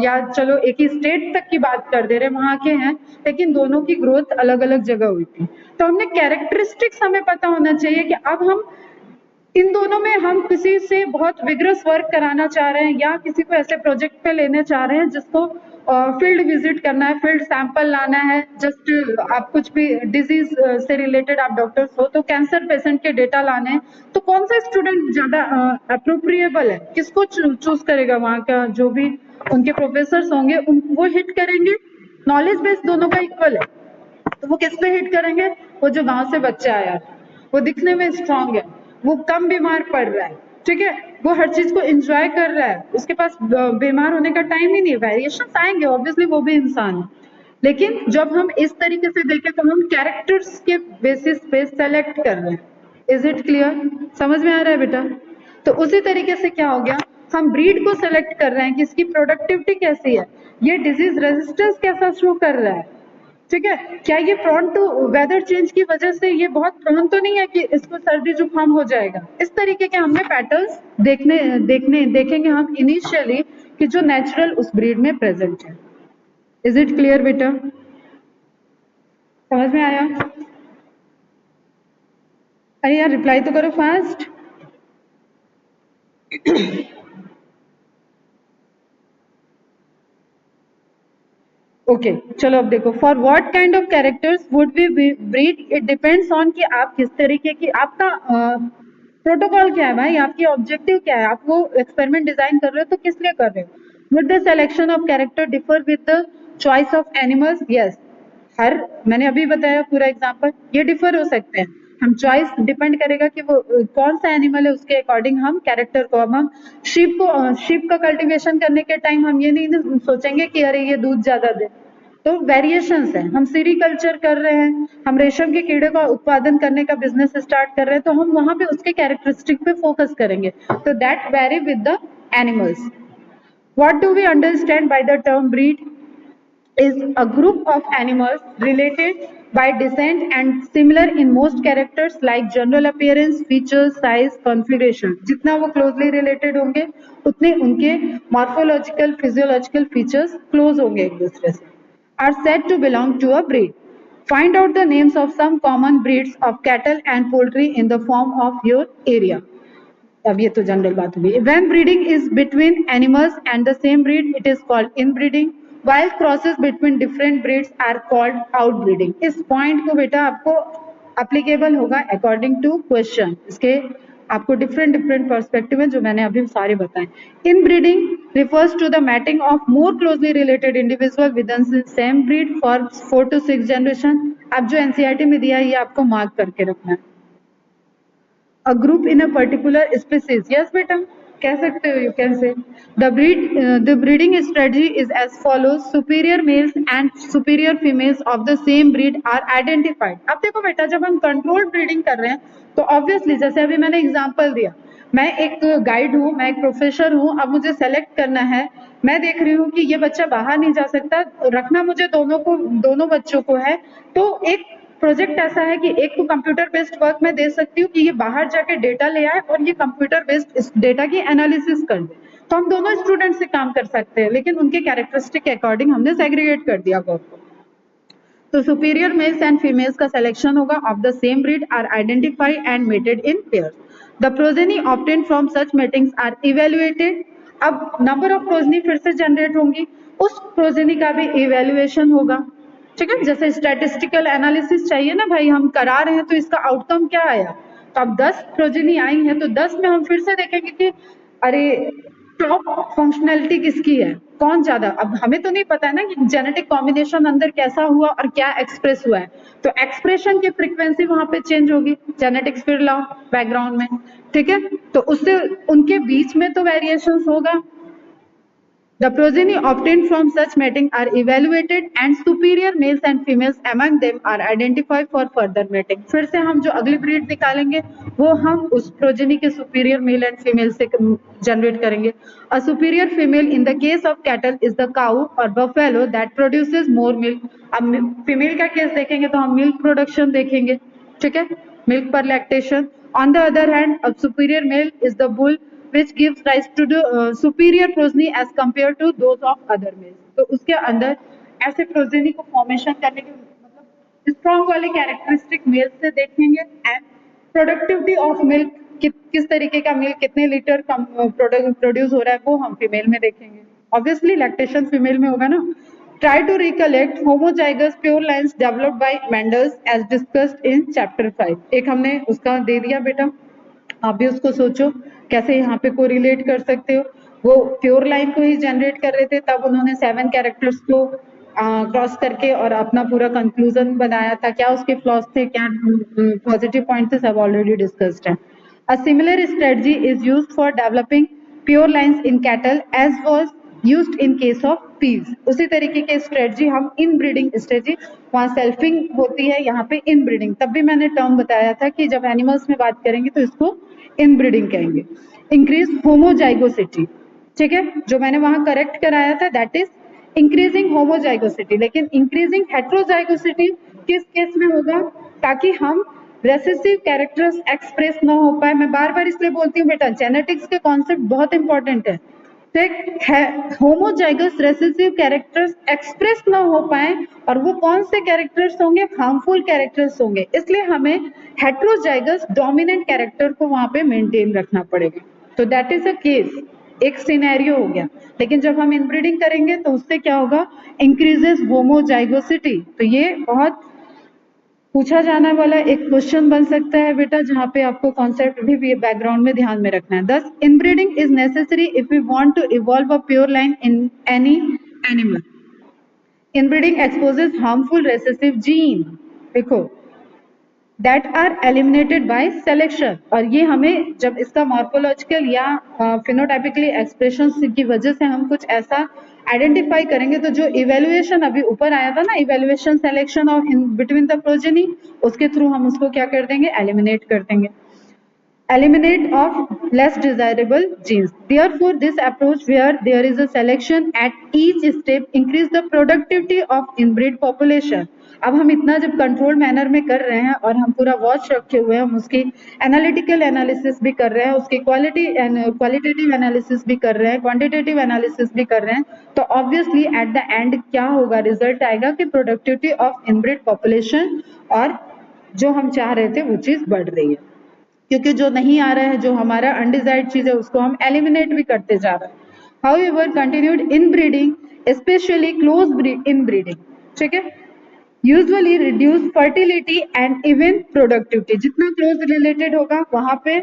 या चलो एक ही स्टेट तक की बात कर दे रहे हैं, वहां के हैं, लेकिन दोनों की ग्रोथ अलग अलग जगह हुई थी। तो हमने कैरेक्टरिस्टिक्स हमें पता होना चाहिए कि अब हम इन दोनों में हम किसी से बहुत विग्रस वर्क कराना चाह रहे हैं या किसी को ऐसे प्रोजेक्ट पे लेने चाह रहे हैं जिसको फील्ड विजिट करना है, फील्ड सैंपल लाना है, जस्ट आप कुछ भी डिजीज से रिलेटेड आप डॉक्टर्स हो तो कैंसर पेशेंट के डेटा लाने हैं, तो कौन सा स्टूडेंट ज्यादा अप्रोप्रिएबल है, किसको चूज करेगा, वहाँ का जो भी उनके प्रोफेसर होंगे वो हिट करेंगे, नॉलेज बेस दोनों का इक्वल है, तो वो किस पे हिट करेंगे, वो जो गांव से बच्चा आया, वो दिखने में स्ट्रांग है, वो कम बीमार पड़ रहा है, ठीक है, वो हर चीज को एंजॉय कर रहा है, उसके पास बीमार होने का टाइम ही नहीं है, वेरिएशन आएंगे ऑब्वियसली, वो भी इंसान है, लेकिन जब हम इस तरीके से देखें तो हम कैरेक्टर्स के बेसिस पे सेलेक्ट कर रहे हैं। इज इट क्लियर, समझ में आ रहा है बेटा। तो उसी तरीके से क्या हो गया, हम ब्रीड को सेलेक्ट कर रहे हैं कि इसकी प्रोडक्टिविटी कैसी है, ये डिजीज रेजिस्टेंस कैसा शो कर रहा है, ठीक है, क्या ये प्रोन टू वेदर चेंज की वजह से ये बहुत प्रोन तो नहीं है कि इसको सर्दी जुकाम हो जाएगा, इस तरीके के हमने पैटर्न्स देखेंगे हम इनिशियली कि जो नेचुरल उस ब्रीड में प्रेजेंट है। इज इट क्लियर बेटा, समझ में आया। अरे यार रिप्लाई तो करो फास्ट। ओके चलो अब देखो, for what kind of characters would be breed, it depends on कि आप किस तरीके की, आपका प्रोटोकॉल क्या है भाई, आपकी ऑब्जेक्टिव क्या है, आप वो एक्सपेरिमेंट डिजाइन कर रहे हो तो किस लिए कर रहे हो। Would the selection of character differ with the choice of animals, yes, हर, मैंने अभी बताया पूरा एग्जांपल, ये डिफर हो सकते हैं, हम चॉइस डिपेंड करेगा कि वो कौन सा एनिमल है उसके अकॉर्डिंग हम कैरेक्टर को, अब हम शीप का कल्टीवेशन करने के टाइम हम ये नहीं सोचेंगे कि अरे ये दूध ज्यादा दे, तो वेरिएशंस है, हम सीरीकल्चर कर रहे हैं, हम रेशम के कीड़े का उत्पादन करने का बिजनेस स्टार्ट कर रहे हैं, तो हम वहां पे उसके कैरेक्टरिस्टिक पे फोकस करेंगे, तो that vary with the animals. What do we understand by the term breed, is a group of animals related by descent and similar in most characters like general appearance, features, size, configuration. जितना वो closely related होंगे उतने उनके morphological, physiological features close होंगे एक दूसरे से, are said to belong to a breed. Find out the names of some common breeds of cattle and poultry in the form of your area. अब ये तो जनरल बात होगी। When breeding is between animals and the same breed, it is called inbreeding. While crosses between different breeds are called outbreeding. इस point को बेटा आपको applicable होगा अकॉर्डिंग टू क्वेश्चन, इसके आपको डिफरेंट पर्सपेक्टिव है जो मैंने अभी सारे बताए। Inbreeding refers to the mating of more closely related individual within the same breed for 4 to 6 generation. अब जो एनसीईआरटी में दिया है ये आपको मार्क करके रखना है। A group in a particular species, yes बेटा, कह सकते हो, you can say the breeding strategy is as follows, superior males and superior females of the same breed are identified. अब देखो बेटा, जब हम कंट्रोल ब्रीडिंग कर रहे हैं तो ऑब्वियसली, जैसे अभी मैंने एग्जांपल दिया, मैं एक गाइड हूँ, मैं एक प्रोफेसर हूँ, अब मुझे सेलेक्ट करना है, मैं देख रही हूँ कि ये बच्चा बाहर नहीं जा सकता, रखना मुझे दोनों बच्चों को है, तो एक प्रोजेक्ट ऐसा है कि एक तो कंप्यूटर बेस्ड वर्क मैं दे सकती हूँ कि ये बाहर जाके डेटा ले आए और ये कंप्यूटर बेस्ड इस डेटा की एनालिसिस कर दे, तो हम दोनों स्टूडेंट से काम कर सकते हैं, लेकिन उनके कैरेक्टरिस्टिक के अकॉर्डिंग हमने सेग्रीगेट कर दिया वर्क को। तो सुपीरियर मेल्स एंड फीमेल्स का सिलेक्शन होगा of the same breed are identified and mated in pairs. The progeny obtained from such matings are evaluated. अब नंबर ऑफ प्रोजेनी फिर से जनरेट होंगी, उस प्रोजेनी का भी इवेल्युएशन होगा, ठीक है। जैसे स्टैटिस्टिकल एनालिसिस चाहिए ना भाई, हम करा रहे हैं तो इसका आउटकम क्या आया, तो अब 10 प्रोजेनी आई हैं तो 10 में हम फिर से देखेंगे कि अरे टॉप फंक्शनैलिटी किसकी है, कौन ज्यादा। अब हमें तो नहीं पता है ना कि जेनेटिक कॉम्बिनेशन अंदर कैसा हुआ और क्या एक्सप्रेस हुआ है, तो एक्सप्रेशन की फ्रीक्वेंसी वहां पे चेंज होगी, जेनेटिक्स फिर लाओ बैकग्राउंड में, ठीक है। तो उससे उनके बीच में तो वेरिएशंस होगा। The progeny obtained from such mating are evaluated and superior males and females among them are identified for further mating। फिर से हम जो अगली ब्रीड निकालेंगे वो हम उस प्रोजेनी के सुपीरियर मेल एंड फीमेल से जनरेट करेंगे। A superior female in the case of cattle is the cow or buffalo that produces more milk। अब फीमेल का केस देखेंगे तो हम मिल्क प्रोडक्शन देखेंगे, ठीक है, मिल्क पर lactation. On the other hand, a superior male is the bull which gives rise to the superior progeny as compared to those of other males। तो उसके अंदर ऐसे प्रोजेनी को फॉर्मेशन करने के मतलब स्ट्रॉन्ग वाले कैरेक्टरिस्टिक मेल से देखेंगे एंड प्रोडक्टिविटी ऑफ मिल्क, किस तरीके का मिल्क कितने लीटर प्रोड्यूस हो रहा है वो हम फीमेल में देखेंगे। ऑब्वियसली लैक्टेशन फीमेल में होगा ना। Try to recollect homozygous pure lines developed by Mendel as discussed in chapter 5। एक हमने उसका दे दिया बेटा, आप भी उसको सोचो कैसे यहाँ पे कोरिलेट कर सकते हो। वो प्योर लाइन को ही जनरेट कर रहे थे, तब उन्होंने 7 कैरेक्टर्स को क्रॉस करके और अपना पूरा कंक्लूजन बनाया था, क्या उसके फ्लॉज थे, क्या पॉजिटिव पॉइंट थे, सब ऑलरेडी डिस्कस्ड है। A similar strategy is used for developing pure lines in cattle as was used in case of peas. उसी तरीके के स्ट्रेटजी हम इन ब्रीडिंग स्ट्रेटजी, वहां सेल्फिंग होती है, यहाँ पे इन ब्रीडिंग, तब भी मैंने टर्म बताया था कि जब एनिमल्स में बात करेंगे तो इसको इन ब्रीडिंग कहेंगे। इंक्रीज होमोजाइगोसिटी, ठीक है, जो मैंने वहां करेक्ट कराया था दैट इज इंक्रीजिंग होमोजाइगोसिटी, लेकिन इंक्रीजिंग हेट्रोजाइगोसिटी किस केस में होगा, ताकि हम रेसेसिव कैरेक्टर्स एक्सप्रेस ना हो पाए। मैं बार बार इसलिए बोलती हूँ बेटा, जेनेटिक्स के कॉन्सेप्ट बहुत इंपॉर्टेंट है। होमोजाइगस रेसेसिव कैरेक्टर्स एक्सप्रेस ना हो पाए, और वो कौन से कैरेक्टर्स होंगे, हार्मफुल कैरेक्टर्स होंगे, इसलिए हमें हेट्रोजाइगस डोमिनेंट कैरेक्टर को वहां पे मेंटेन रखना पड़ेगा। तो दैट इज अ केस, एक सिनेरियो हो गया। लेकिन जब हम इनब्रीडिंग करेंगे तो उससे क्या होगा, इंक्रीजेस होमोजाइगोसिटी। तो ये बहुत पूछा जाने वाला एक क्वेश्चन बन सकता है बेटा, जहाँ पे आपको कॉन्सेप्ट भी बैकग्राउंड में ध्यान में रखना है। Thus inbreeding is necessary if we want to evolve a pure line in any animal. Inbreeding exposes harmful recessive gene, देखो, that are eliminated by selection. और ये हमें जब इसका मॉर्फोलॉजिकल या फिनोटाइपिकली एक्सप्रेशन की वजह से हम कुछ ऐसा आइडेंटिफाई करेंगे, तो जो इवेल्युएशन अभी ऊपर आया था ना, evaluation selection of in between the progeny, उसके थ्रू हम उसको क्या कर देंगे, एलिमिनेट कर देंगे। Eliminate of less desirable genes. Therefore, this approach where there is a selection at each step increase the productivity of inbreed population। अब हम इतना जब कंट्रोल मैनर में कर रहे हैं और हम पूरा वॉच रखे हुए हैं, हम उसकी एनालिटिकल एनालिसिस भी कर रहे हैं, उसकी क्वालिटेटिव एनालिसिस भी कर रहे हैं, क्वांटिटेटिव एनालिसिस भी कर रहे हैं, तो ऑब्वियसली एट द एंड क्या होगा, रिजल्ट आएगा कि प्रोडक्टिविटी ऑफ इनब्रीड पॉपुलेशन और जो हम चाह रहे थे वो चीज बढ़ रही है। क्योंकि जो नहीं आ रहा है, जो हमारा अनडिजायर्ड चीज है, उसको हम एलिमिनेट भी करते जा रहे हैं। However continued inbreeding, specially close inbreeding, ठीक है, usually reduce fertility and even productivity. जितना क्लोज रिलेटेड होगा वहां पे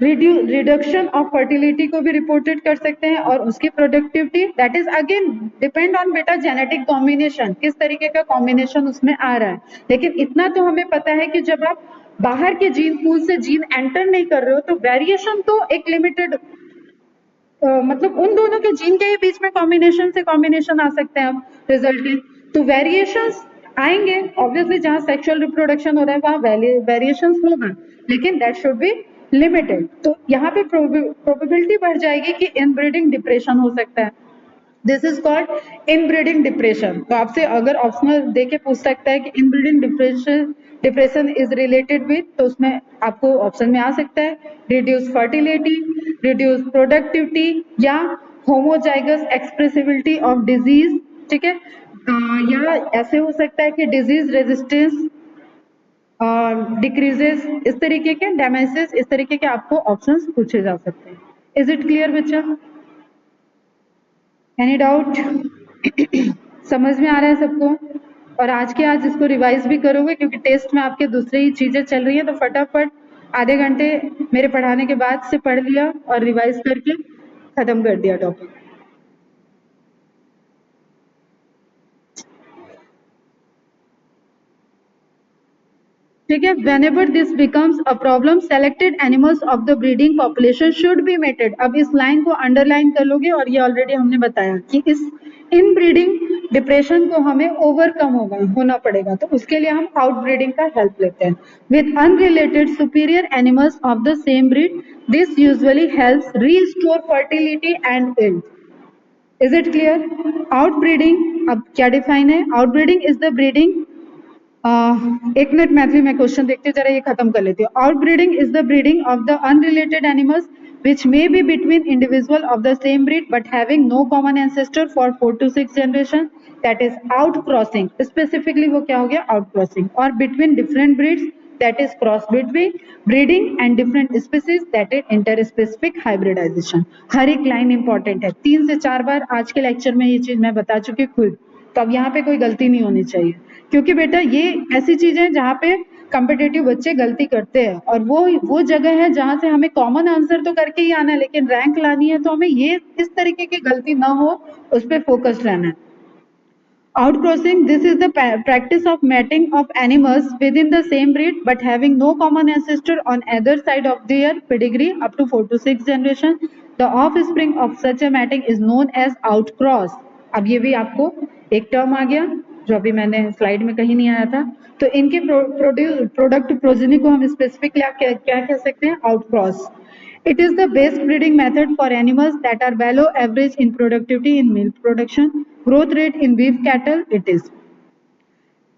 रिडक्शन ऑफ फर्टिलिटी को भी रिपोर्टेड कर सकते हैं, और उसकी productivity that is again depend on बेटा जेनेटिक कॉम्बिनेशन, किस तरीके का कॉम्बिनेशन उसमें आ रहा है। लेकिन इतना तो हमें पता है कि जब आप बाहर के जीन पूल से जीन एंटर नहीं कर रहे हो तो वेरिएशन तो एक लिमिटेड मतलब उन दोनों के जीन के ही बीच में कॉम्बिनेशन से कॉम्बिनेशन आ सकते हैं अब रिजल्ट के। तो वेरिएशंस आएंगे ऑब्वियसली, जहाँ सेक्सुअल रिप्रोडक्शन हो रहा है वहाँ वेरिएशंस होगा, लेकिन दैट शुड बी लिमिटेड। तो यहाँ पे प्रोबेबिलिटी बढ़ जाएगी कि इनब्रीडिंग डिप्रेशन हो सकता है। This is called inbreeding depression. तो आपसे अगर ऑप्शनल दे के पूछ सकता है कि inbreeding depression is related with, तो उसमें आपको ऑप्शन में आ सकता है रिड्यूस फर्टिलिटी, रिड्यूस प्रोडक्टिविटी, या होमोजाइगस एक्सप्रेसिबिलिटी ऑफ डिजीज, ठीक है, या ऐसे हो सकता है कि डिजीज रेजिस्टेंस डिक्रीजेस, इस तरीके के डैमेजेस, इस तरीके के आपको ऑप्शंस पूछे जा सकते हैं। इज इट क्लियर बच्चा? Any doubt? समझ में आ रहा है सबको? और आज के आज इसको रिवाइज भी करोगे, क्योंकि टेस्ट में आपके दूसरी ही चीजें चल रही है, तो फटाफट आधे घंटे मेरे पढ़ाने के बाद से पढ़ लिया और रिवाइज करके खत्म कर दिया टॉपिक। ठीक है, whenever this becomes a problem, selected animals of the breeding population should be mated। अब इस लाइन को अंडरलाइन कर लोगे, और ये ऑलरेडी हमने बताया कि इस इनब्रीडिंग डिप्रेशन को हमें ओवरकम होना पड़ेगा, तो उसके लिए हम आउटब्रीडिंग का हेल्प लेते हैं with unrelated superior animals of the same breed. This usually helps restore fertility and yield. Is it clear? Outbreeding अब क्या डिफाइन है? आउटब्रीडिंग इज द ब्रीडिंग, एक मिनट मैथिली मैं क्वेश्चन देखते जरा ये खत्म कर लेती हूँ। Outbreeding is the breeding of the unrelated animals which may be between individual of the same breed but having no common ancestor for 4 to 6 generation, that is outcrossing। specifically वो क्या हो गया? outcrossing। और between different breeds, that is cross between breeding and different species, that is interspecific hybridization। हर एक line important है, 3 से 4 बार आज के लेक्चर में ये चीज मैं बता चुकी खुद, तो अब यहाँ पे कोई गलती नहीं होनी चाहिए, क्योंकि बेटा ये ऐसी चीजें हैं जहाँ पे कॉम्पिटिटिव बच्चे गलती करते हैं, और वो जगह है जहां से हमें कॉमन आंसर तो करके ही आना है, लेकिन रैंक लानी है तो हमें ये इस तरीके की गलती ना हो, उस पर फोकस रहना है। Outcrossing, this is the practice of mating of animals within the same breed but having no common ancestor on either side of their pedigree up to 4 to 6 generation. The offspring of such a mating is known as outcross। अब ये भी आपको एक term आ गया जो अभी मैंने slide में कहीं नहीं आया था। तो इनके प्रोडक्ट प्रोजेनी को हम स्पेसिफिक क्या कह सकते हैं? आउटक्रॉस। It is the best breeding method for animals that are below average in productivity in milk production, growth rate in beef cattle. It is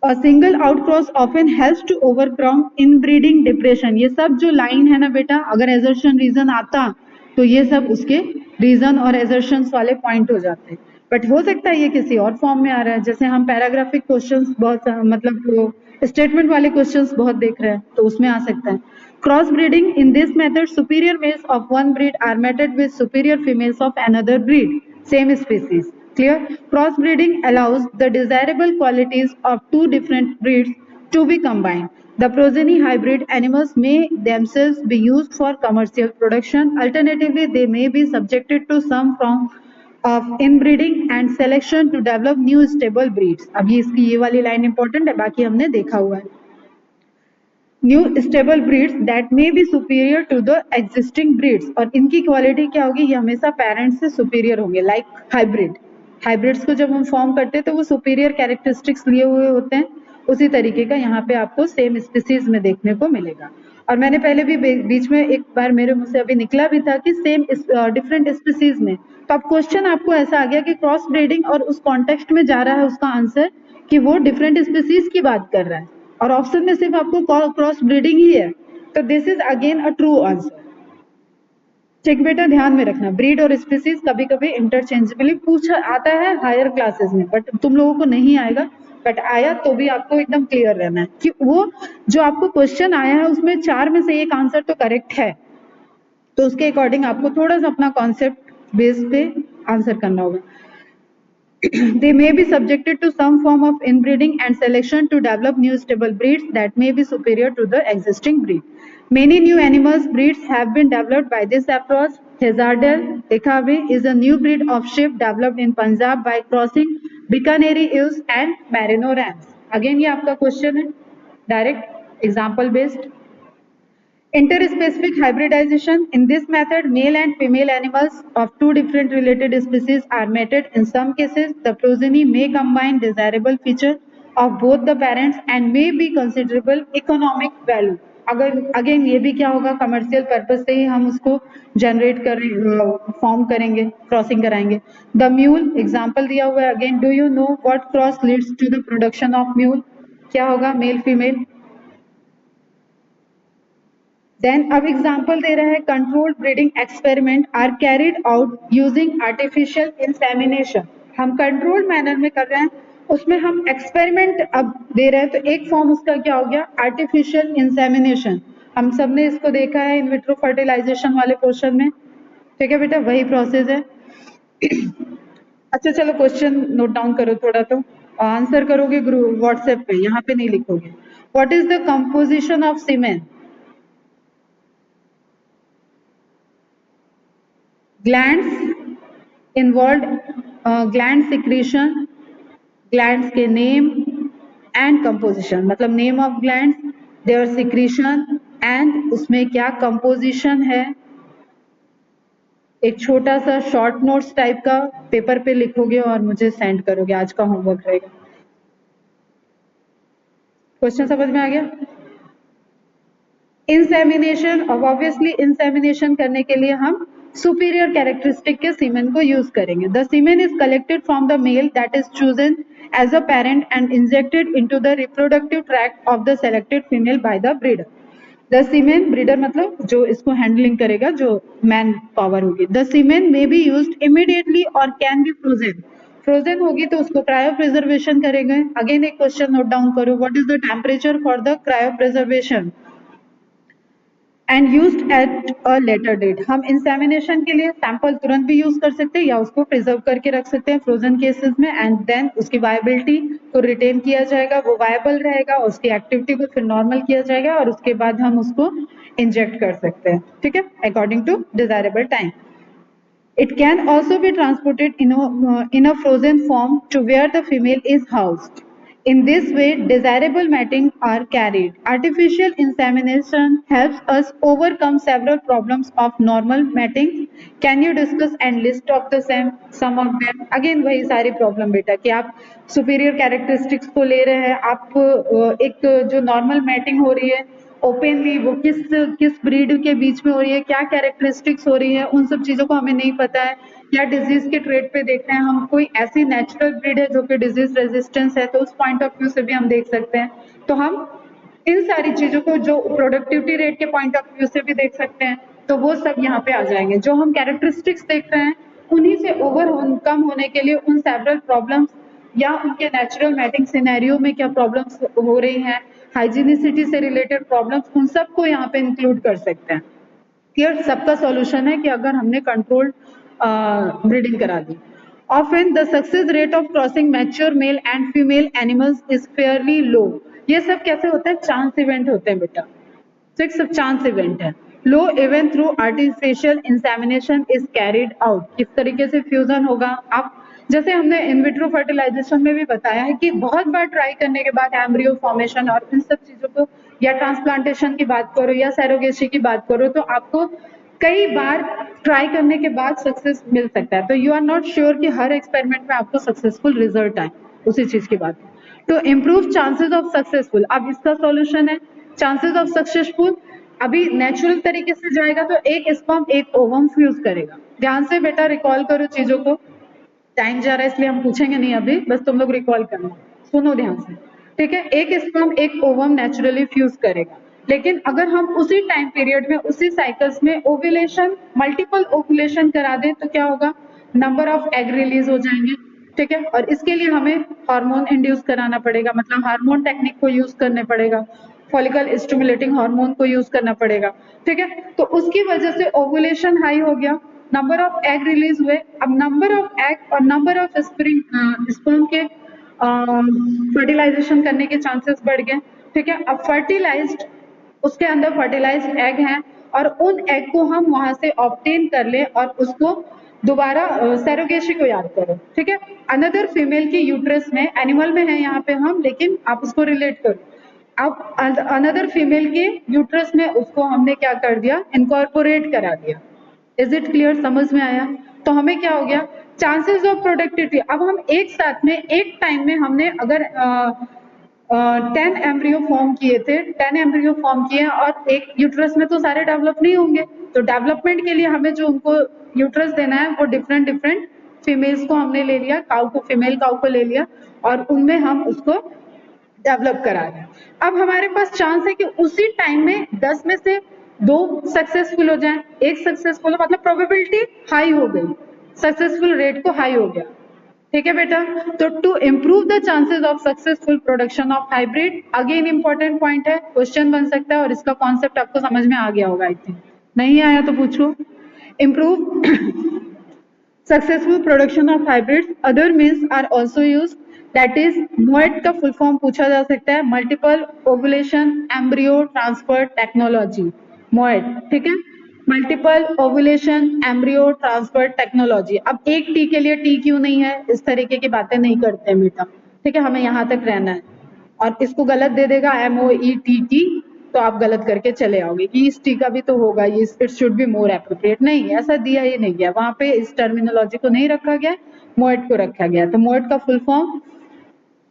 a single outcross often helps to overcome inbreeding depression। ये सब जो line है ना बेटा, अगर assertion reason आता तो ये सब उसके रीजन और assertions वाले पॉइंट हो जाते हैं, बट हो सकता है ये किसी और फॉर्म में आ रहा है, जैसे हम पैराग्राफिक क्वेश्चंस बहुत मतलब स्टेटमेंट वाले क्वेश्चंस बहुत देख रहे हैं, तो उसमें आ सकता है। Crossbreeding, in this method, superior males of one breed are mated with superior females of another breed, same species। Clear? Crossbreeding allows the desirable qualities of two different breeds to be combined। The progeny hybrid animals may themselves be used for commercial production. Alternatively, they may be subjected to some form of inbreeding and selection to develop new stable breeds। अब ये इसकी ये वाली line important है, बाकी हमने देखा हुआ है। New stable breeds that may be superior to the existing breeds, और इनकी क्वालिटी क्या होगी? ये हमेशा पेरेंट्स से सुपीरियर होंगे, लाइक हाइब्रिड्स को जब हम फॉर्म करते हैं तो वो सुपीरियर कैरेक्टरिस्टिक्स लिए हुए होते हैं, उसी तरीके का यहाँ पे आपको सेम स्पीसीज में देखने को मिलेगा। और मैंने पहले भी बीच में एक बार मेरे मुंह से अभी निकला भी था कि सेम डिफरेंट स्पीसीज में, तो अब क्वेश्चन आपको ऐसा आ गया कि क्रॉस ब्रीडिंग और उस कॉन्टेक्स्ट में जा रहा है उसका आंसर कि वो डिफरेंट स्पीसीज की बात कर रहा है, और ऑप्शन में सिर्फ आपको क्रॉस ब्रीडिंग ही है, तो this is again a true answer. ठीक बेटा, ध्यान में रखना, ब्रीड और स्पीसीज कभी कभी इंटरचेंजेबली पूछा आता है हायर क्लासेस में, बट तुम लोगों को नहीं आएगा, बट आया तो भी आपको एकदम क्लियर रहना है कि वो जो आपको क्वेश्चन आया है उसमें 4 में से एक आंसर तो करेक्ट है, तो उसके अकॉर्डिंग आपको थोड़ा सा अपना कॉन्सेप्ट बेस पे आंसर करना होगा। They may be subjected to some form of inbreeding and selection to develop new stable breeds that may be superior to the existing breed। Many new animals breeds have been developed by this approach। Hazardel Dekhabe is a new breed of sheep developed in Punjab by crossing Bikaneri ewes and Merino rams। Again ये आपका question है, direct example based. Interspecific hybridization. In this method, male and female animals of two different related species are mated. In some cases, the progeny may combine desirable features of both the parents and may be considerable economic value. अगर again ये भी क्या होगा, commercial purpose से ही हम उसको generate कर form करेंगे, क्रॉसिंग कराएंगे. द म्यूल एग्जाम्पल दिया हुआ है. Again, do you know what cross leads to the production of mule? क्या होगा? Male female. देन अब एग्जाम्पल दे रहे हैं, controlled breeding experiment are carried out using artificial insemination. हम कंट्रोल्ड मैनर में कर रहे हैं, उसमें हम एक्सपेरिमेंट अब दे रहे हैं. तो एक फॉर्म उसका क्या हो गया? Artificial insemination. हम सबने इसको देखा है इन विट्रो फर्टिलाइजेशन वाले पोर्शन में. ठीक है बेटा, वही प्रोसेस है. अच्छा चलो क्वेश्चन नोट डाउन करो थोड़ा, तो आंसर करोगे ग्रुप व्हाट्सएप पे, यहाँ पे नहीं लिखोगे. What is the composition of semen? Glands involve, gland secretion, glands के नेम एंड कंपोजिशन. मतलब name of glands, their secretion and उसमें क्या कंपोजिशन है. एक छोटा सा शॉर्ट नोट्स टाइप का पेपर पे लिखोगे और मुझे सेंड करोगे. आज का होमवर्क रहेगा. क्वेश्चन समझ में आ गया? इंसेमिनेशन, अब ऑब्वियसली इंसेमिनेशन करने के लिए हम सुपीरियर कैरेक्टरिस्टिक के सीमेन को यूज करेंगे. The semen is collected from the male that is chosen as a parent and injected into the reproductive tract of the selected female by the breeder. The semen, breeder मतलब जो इसको handling करेगा, जो manpower होगी. The semen may be used immediately और can be frozen. Frozen होगी तो उसको क्रायो प्रिजर्वेशन करेंगे. अगेन एक क्वेश्चन नोट डाउन करो, what is the temperature for the cryopreservation and used at a later date. हम insemination के लिए सैंपल तुरंत भी यूज कर सकते हैं या उसको प्रिजर्व करके रख सकते हैं फ्रोजन केसेस में, एंड देन उसकी वायबिलिटी को रिटेन किया जाएगा, वो वायबल रहेगा, उसकी एक्टिविटी को फिर नॉर्मल किया जाएगा और उसके बाद हम उसको इंजेक्ट कर सकते हैं. ठीक है, according to desirable time. It can also be transported in a frozen form to where the female is housed. In this way, desirable mating are carried. Artificial insemination helps us overcome several problems of normal mating. Can you discuss and list of the same, some of them? Again वही सारी problem बेटा कि आप superior characteristics को ले रहे हैं, आप एक जो normal mating हो रही है ओपनली, वो किस ब्रीड के बीच में हो रही है, क्या कैरेक्टरिस्टिक्स हो रही है, उन सब चीजों को हमें नहीं पता है. या डिजीज के ट्रेट पे देख रहे हैं हम, कोई ऐसी नेचुरल ब्रीड है जो कि डिजीज रेजिस्टेंस है, तो उस पॉइंट ऑफ व्यू से भी हम देख सकते हैं. तो हम इन सारी चीजों को जो प्रोडक्टिविटी रेट के पॉइंट ऑफ व्यू से भी देख सकते हैं, तो वो सब यहाँ पे आ जाएंगे. जो हम कैरेक्टरिस्टिक्स देख रहे हैं उन्हीं से कम होने के लिए उन सेवरल प्रॉब्लम्स या उनके नेचुरल मैटिंग सिनेरियो में क्या प्रॉब्लम्स हो रही हैं, हाइजीनिसिटी से रिलेटेड प्रॉब्लम्स, उन सबको यहाँ पे इंक्लूड कर सकते हैं. क्लियर? सबका सॉल्यूशन है कि अगर हमने कंट्रोल्ड ब्रीडिंग करा दी. Often the success rate of crossing mature male and female animals is fairly low. ये सब कैसे होता है? चांस इवेंट होते हैं बेटा. तो सब चांस इवेंट है. लो even through artificial insemination is carried out. किस तरीके से फ्यूजन होगा? आप जैसे हमने इन विट्रो फर्टिलाइजेशन में भी बताया है कि बहुत बार ट्राई करने के बाद एम्ब्रियो फॉर्मेशन और इन सब चीजों को, या ट्रांसप्लांटेशन की बात करो या सैरोगेसी की बात करो, तो आपको कई बार ट्राई करने के बाद सक्सेस मिल सकता है. तो यू आर नॉट श्योर कि हर एक्सपेरिमेंट में आपको सक्सेसफुल रिजल्ट आए उसी चीज की बात. तो इम्प्रूव चांसेस ऑफ सक्सेसफुल, अब इसका सॉल्यूशन है चांसेस ऑफ सक्सेसफुल. अभी नेचुरल तरीके से जाएगा तो एक स्पर्म एक ओवम फ्यूज करेगा. ध्यान से बेटा रिकॉल करो चीजों को, टाइम जा रहा है इसलिए हम पूछेंगे नहीं अभी, बस तुम लोग रिकॉल करना, सुनो ध्यान से. ठीक है, एक स्पर्म एक ओवम नेचुरली फ्यूज करेगा, लेकिन अगर हम उसी टाइम पीरियड में उसी साइकिल्स में ओव्यूलेशन, मल्टीपल ओव्यूलेशन करा दें तो क्या होगा? नंबर ऑफ एग रिलीज हो जाएंगे. ठीक है, और इसके लिए हमें हार्मोन इंड्यूस कराना पड़ेगा, मतलब हार्मोन टेक्निक को यूज करने पड़ेगा, फॉलिकल स्टिमुलेटिंग हार्मोन को यूज करना पड़ेगा. ठीक है, तो उसकी वजह से ओव्यूलेशन हाई हो गया, नंबर ऑफ एग रिलीज हुए. अब नंबर ऑफ एग और नंबर ऑफ स्पर्म के फर्टिलाइजेशन करने के चांसेस बढ़ गए. ठीक है, अब फर्टिलाइज्ड, उसके अंदर फर्टिलाइज्ड एग हैं और उन एग को हम वहां से ऑब्टेन कर ले और उसको दोबारा सैरोगेसी को याद करो. ठीक है, अनदर फीमेल की यूट्रस में, एनिमल में है यहाँ पे हम, लेकिन आप उसको रिलेट करो. अब अनदर फीमेल के यूट्रस में उसको हमने क्या कर दिया, इनकॉर्पोरेट करा दिया। इज इट क्लियर, समझ में आया? तो हमें क्या हो गया, चांसेस ऑफ प्रोडक्टिविटी। अब हम एक साथ में एक टाइम में हमने अगर 10 एम्ब्रियो फॉर्म किए थे, 10 एम्ब्रियो फॉर्म किए और एक यूट्रस में तो सारे डेवलप नहीं होंगे, तो डेवलपमेंट के लिए हमें जो उनको यूट्रस देना है वो डिफरेंट डिफरेंट फीमेल्स को हमने ले लिया, काउ को, फीमेल काउ को ले लिया और उनमें हम उसको डेवलप करा रहे हैं। अब हमारे पास चांस है कि उसी टाइम में 10 में से 2 सक्सेसफुल हो जाएं, एक सक्सेसफुल हो, मतलब प्रोबेबिलिटी हाई हो गई, सक्सेसफुल रेट को हाई हो गया। ठीक है बेटा, तो to improve the chances of successful production of hybrid, again important point है, क्वेश्चन बन सकता है और इसका कॉन्सेप्ट आपको समझ में आ गया होगा। आई थिंक नहीं आया तो पूछो। Improve successful production of hybrids, other means are also use, that is MOET का फुल फॉर्म पूछा जा सकता है, multiple ovulation embryo transfer technology, MOET. ठीक है, multiple ovulation embryo transfer technology. अब एक टी के लिए टी क्यों नहीं है, इस तरीके की बातें नहीं करते हैं बेटा। ठीक है, हमें यहाँ तक रहना है और इसको गलत दे देगा MOETT, तो आप गलत करके चले आओगे कि इस टी का भी तो होगा, ये it should be more appropriate. नहीं, ऐसा दिया ही नहीं गया वहां पे, इस टर्मिनोलॉजी को नहीं रखा गया, मोएट को रखा गया। तो मोएट का full form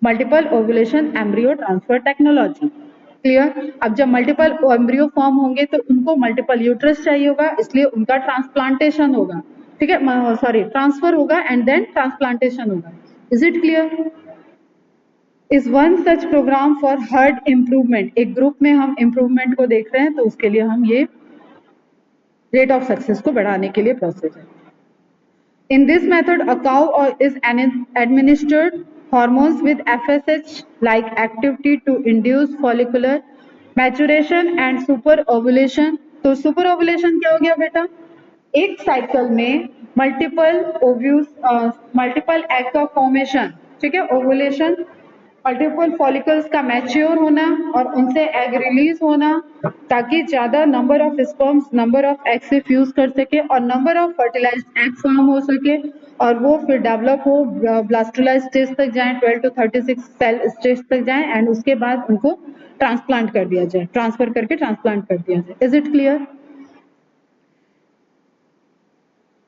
multiple ovulation embryo transfer technology. Clear? अब जब मल्टीपल एम्ब्रियो फॉर्म होंगे तो उनको मल्टीपल यूट्रस चाहिए होगा, इसलिए उनका ट्रांसप्लांटेशन होगा। ठीक है, सॉरी, ट्रांसफर होगा एंड देन ट्रांसप्लांटेशन होगा। Is it clear? Is one such programme for herd improvement, एक ग्रुप में हम इम्प्रूवमेंट को देख रहे हैं तो उसके लिए हम ये रेट ऑफ सक्सेस को बढ़ाने के लिए प्रोसेस है। In this method, a cow is administered hormones with FSH like activity to induce follicular maturation and super ovulation. तो सुपर ओवुलेशन क्या हो गया बेटा, एक साइकिल में मल्टीपल एग का फॉर्मेशन। ठीक है, ओवुलेशन, मल्टीपल फॉलिकल्स का मैच्योर होना और उनसे एग रिलीज होना, ताकि ज्यादा number of sperms number of egg से फ्यूज कर सके और number of fertilised egg form हो सके और वो फिर डेवलप हो, ब्लास्टुलाइज स्टेज तक जाए, 12 to 36 सेल स्टेज तक जाए एंड उसके बाद उनको ट्रांसप्लांट कर दिया जाए, ट्रांसफर करके ट्रांसप्लांट कर दिया जाए। Is it clear?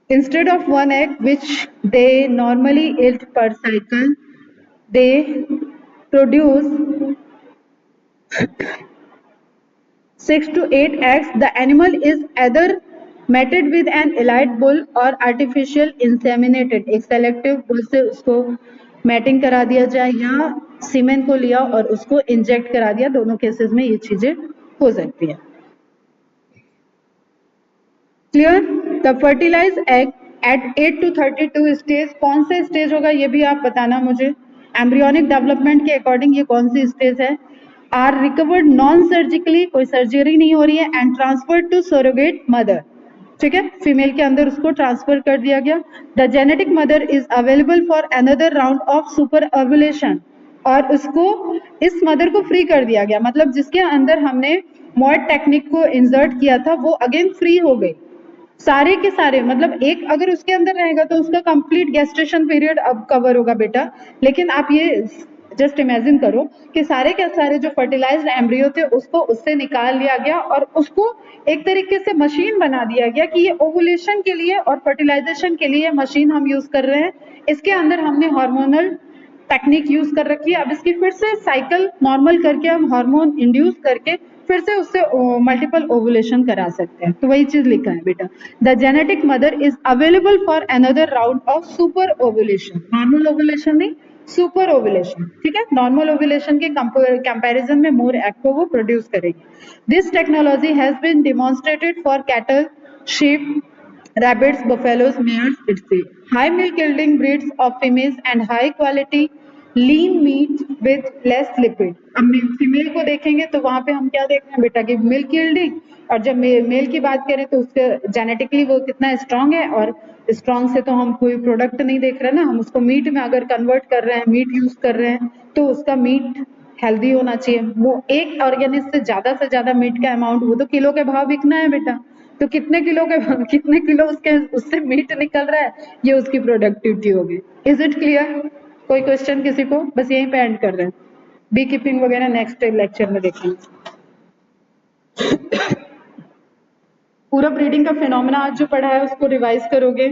Instead of one egg which they normally yield per cycle, they produce 6 to 8 eggs. The animal is either mated with an elite bull or artificial inseminated, एक selective bull से उसको matting करा दिया जाए या सीमेन को लिया और उसको इंजेक्ट करा दिया, दोनों केसेस में ये चीजें हो सकती है। Clear? The fertilise egg at 8 to 32 stage, कौन से स्टेज होगा ये भी आप बताना मुझे, एम्ब्रियोनिक डेवलपमेंट के अकॉर्डिंग ये कौन सी स्टेज है। आर रिकवर्ड नॉन सर्जिकली, कोई सर्जरी नहीं हो रही है, and transfer to surrogate mother. ठीक है, फीमेल के अंदर उसको ट्रांसफर कर दिया गया। The genetic mother is available for another round of super ovulation, और उसको इस मदर को फ्री कर दिया गया, मतलब जिसके अंदर हमने मोएट टेक्निक को इंसर्ट किया था वो अगेन फ्री हो गई, सारे के सारे, मतलब एक अगर उसके अंदर रहेगा तो उसका कंप्लीट गेस्टेशन पीरियड अब कवर होगा बेटा। लेकिन आप ये जस्ट इमेजिन करो कि सारे के सारे जो फर्टिलाइज्ड एम्ब्रियो थे उसको उससे निकाल लिया गया और उसको एक तरीके से मशीन बना दिया गया कि ये ओवुलेशन के लिए और फर्टिलाइजेशन के लिए मशीन हम यूज कर रहे हैं, इसके अंदर हमने हार्मोनल टेक्निक यूज कर रखी है। अब इसकी फिर से साइकिल नॉर्मल करके हम हार्मोन इंड्यूस करके फिर से उससे मल्टीपल ओवुलेशन करा सकते हैं। तो वही चीज लिखा है बेटा, the genetic mother is available for another round of super ovulation, normal ovulation नहीं, सुपर ओवुलेशन। ठीक है, नॉर्मल ओवुलेशन के कंपैरिजन में मोर एग को वो प्रोड्यूस करेगी। This technology has been demonstrated for cattle, sheep, rabbits, buffaloes, mares, etc. High milk yielding breeds of females and high quality lean meat with less lipid. अब female को देखेंगे तो वहां पे हम क्या देख रहे हैं बेटा कि मिल्क यील्डिंग, और जब मेल की बात करें तो उसके जेनेटिकली वो कितना स्ट्रांग है, और स्ट्रांग से तो हम कोई प्रोडक्ट नहीं देख रहे ना, हम उसको मीट में अगर कन्वर्ट कर रहे हैं, मीट यूज कर रहे हैं तो उसका मीट हेल्दी होना चाहिए। वो एक ऑर्गेनिक से ज्यादा मीट का अमाउंट, वो तो किलो के भाव बिकना है बेटा, तो कितने किलो उससे मीट निकल रहा है, ये उसकी प्रोडक्टिविटी होगी। Is it clear? कोई क्वेश्चन किसी को? बस यहीं पे एंड कर रहे हैं। बी कीपिंग वगैरह नेक्स्ट लेक्चर में देखेंगे। पूरा ब्रीडिंग का फिनोमेना आज जो पढ़ा है उसको रिवाइज करोगे,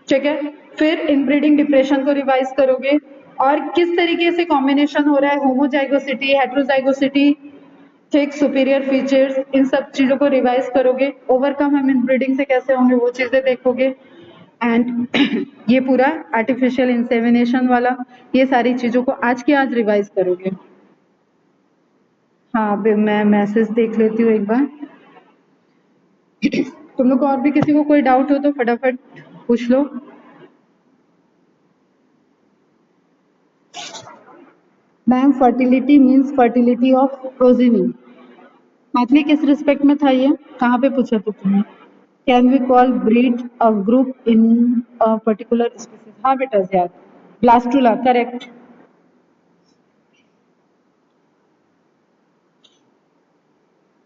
ठीक है। फिर इनब्रीडिंग डिप्रेशन को रिवाइज करोगे और किस तरीके से कॉम्बिनेशन हो रहा है, होमोजाइगोसिटी, हेट्रोजाइगोसिटी, ठीक, सुपीरियर फीचर्स, इन सब चीजों को रिवाइज करोगे। ओवरकम हम इनब्रीडिंग से कैसे होंगे वो चीजें देखोगे। एंड ये पूरा आर्टिफिशियल इंसेमिनेशन वाला, ये सारी चीजों को आज के आज रिवाइज करोगे। हाँ, मैं मैसेज देख लेती हूँ एक बार। तुम लोग को और भी किसी को कोई डाउट हो तो फटाफट पूछ लो। Ma'am, fertility means fertility of progeny, Maithili किस रिस्पेक्ट में था, ये कहाँ पे पूछा था तुमने? Can we call breed a group in a particular species? हाँ बेटा याद, ब्लास्टुला, करेक्ट।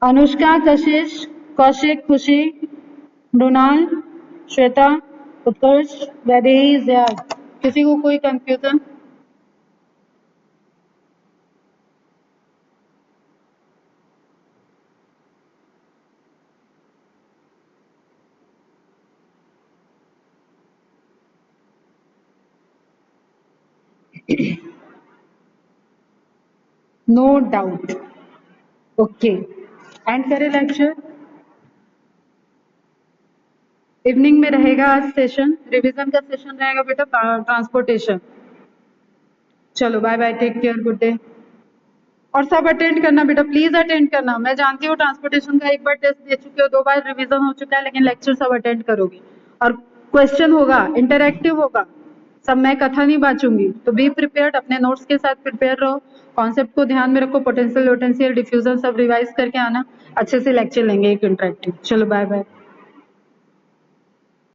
अनुष्का, कशिश, कौशिक, खुशी, मृणाल, श्वेता, उत्कर्ष, वैदेही, ज़ियाद, किसी को कोई confusion? No doubt, okay. End करें लेक्चर। इवनिंग में रहेगा आज सेशन, रिवीजन का सेशन रहेगा बेटा, ट्रांसपोर्टेशन। चलो bye bye, take care, good day. और सब अटेंड करना बेटा, प्लीज अटेंड करना। मैं जानती हूँ ट्रांसपोर्टेशन का एक बार टेस्ट दे चुके हो, 2 बार रिवीजन हो चुका है, लेकिन लेक्चर सब अटेंड करोगे और क्वेश्चन होगा, इंटरैक्टिव होगा सब। मैं कथा नहीं बांचूंगी, तो बी प्रिपेयर्ड, अपने नोट्स के साथ प्रिपेयर रहो, कॉन्सेप्ट को ध्यान में रखो, पोटेंशियल, डिफ्यूजन सब रिवाइज करके आना। अच्छे से लेक्चर लेंगे एक इंटरैक्टिव। चलो बाय बाय।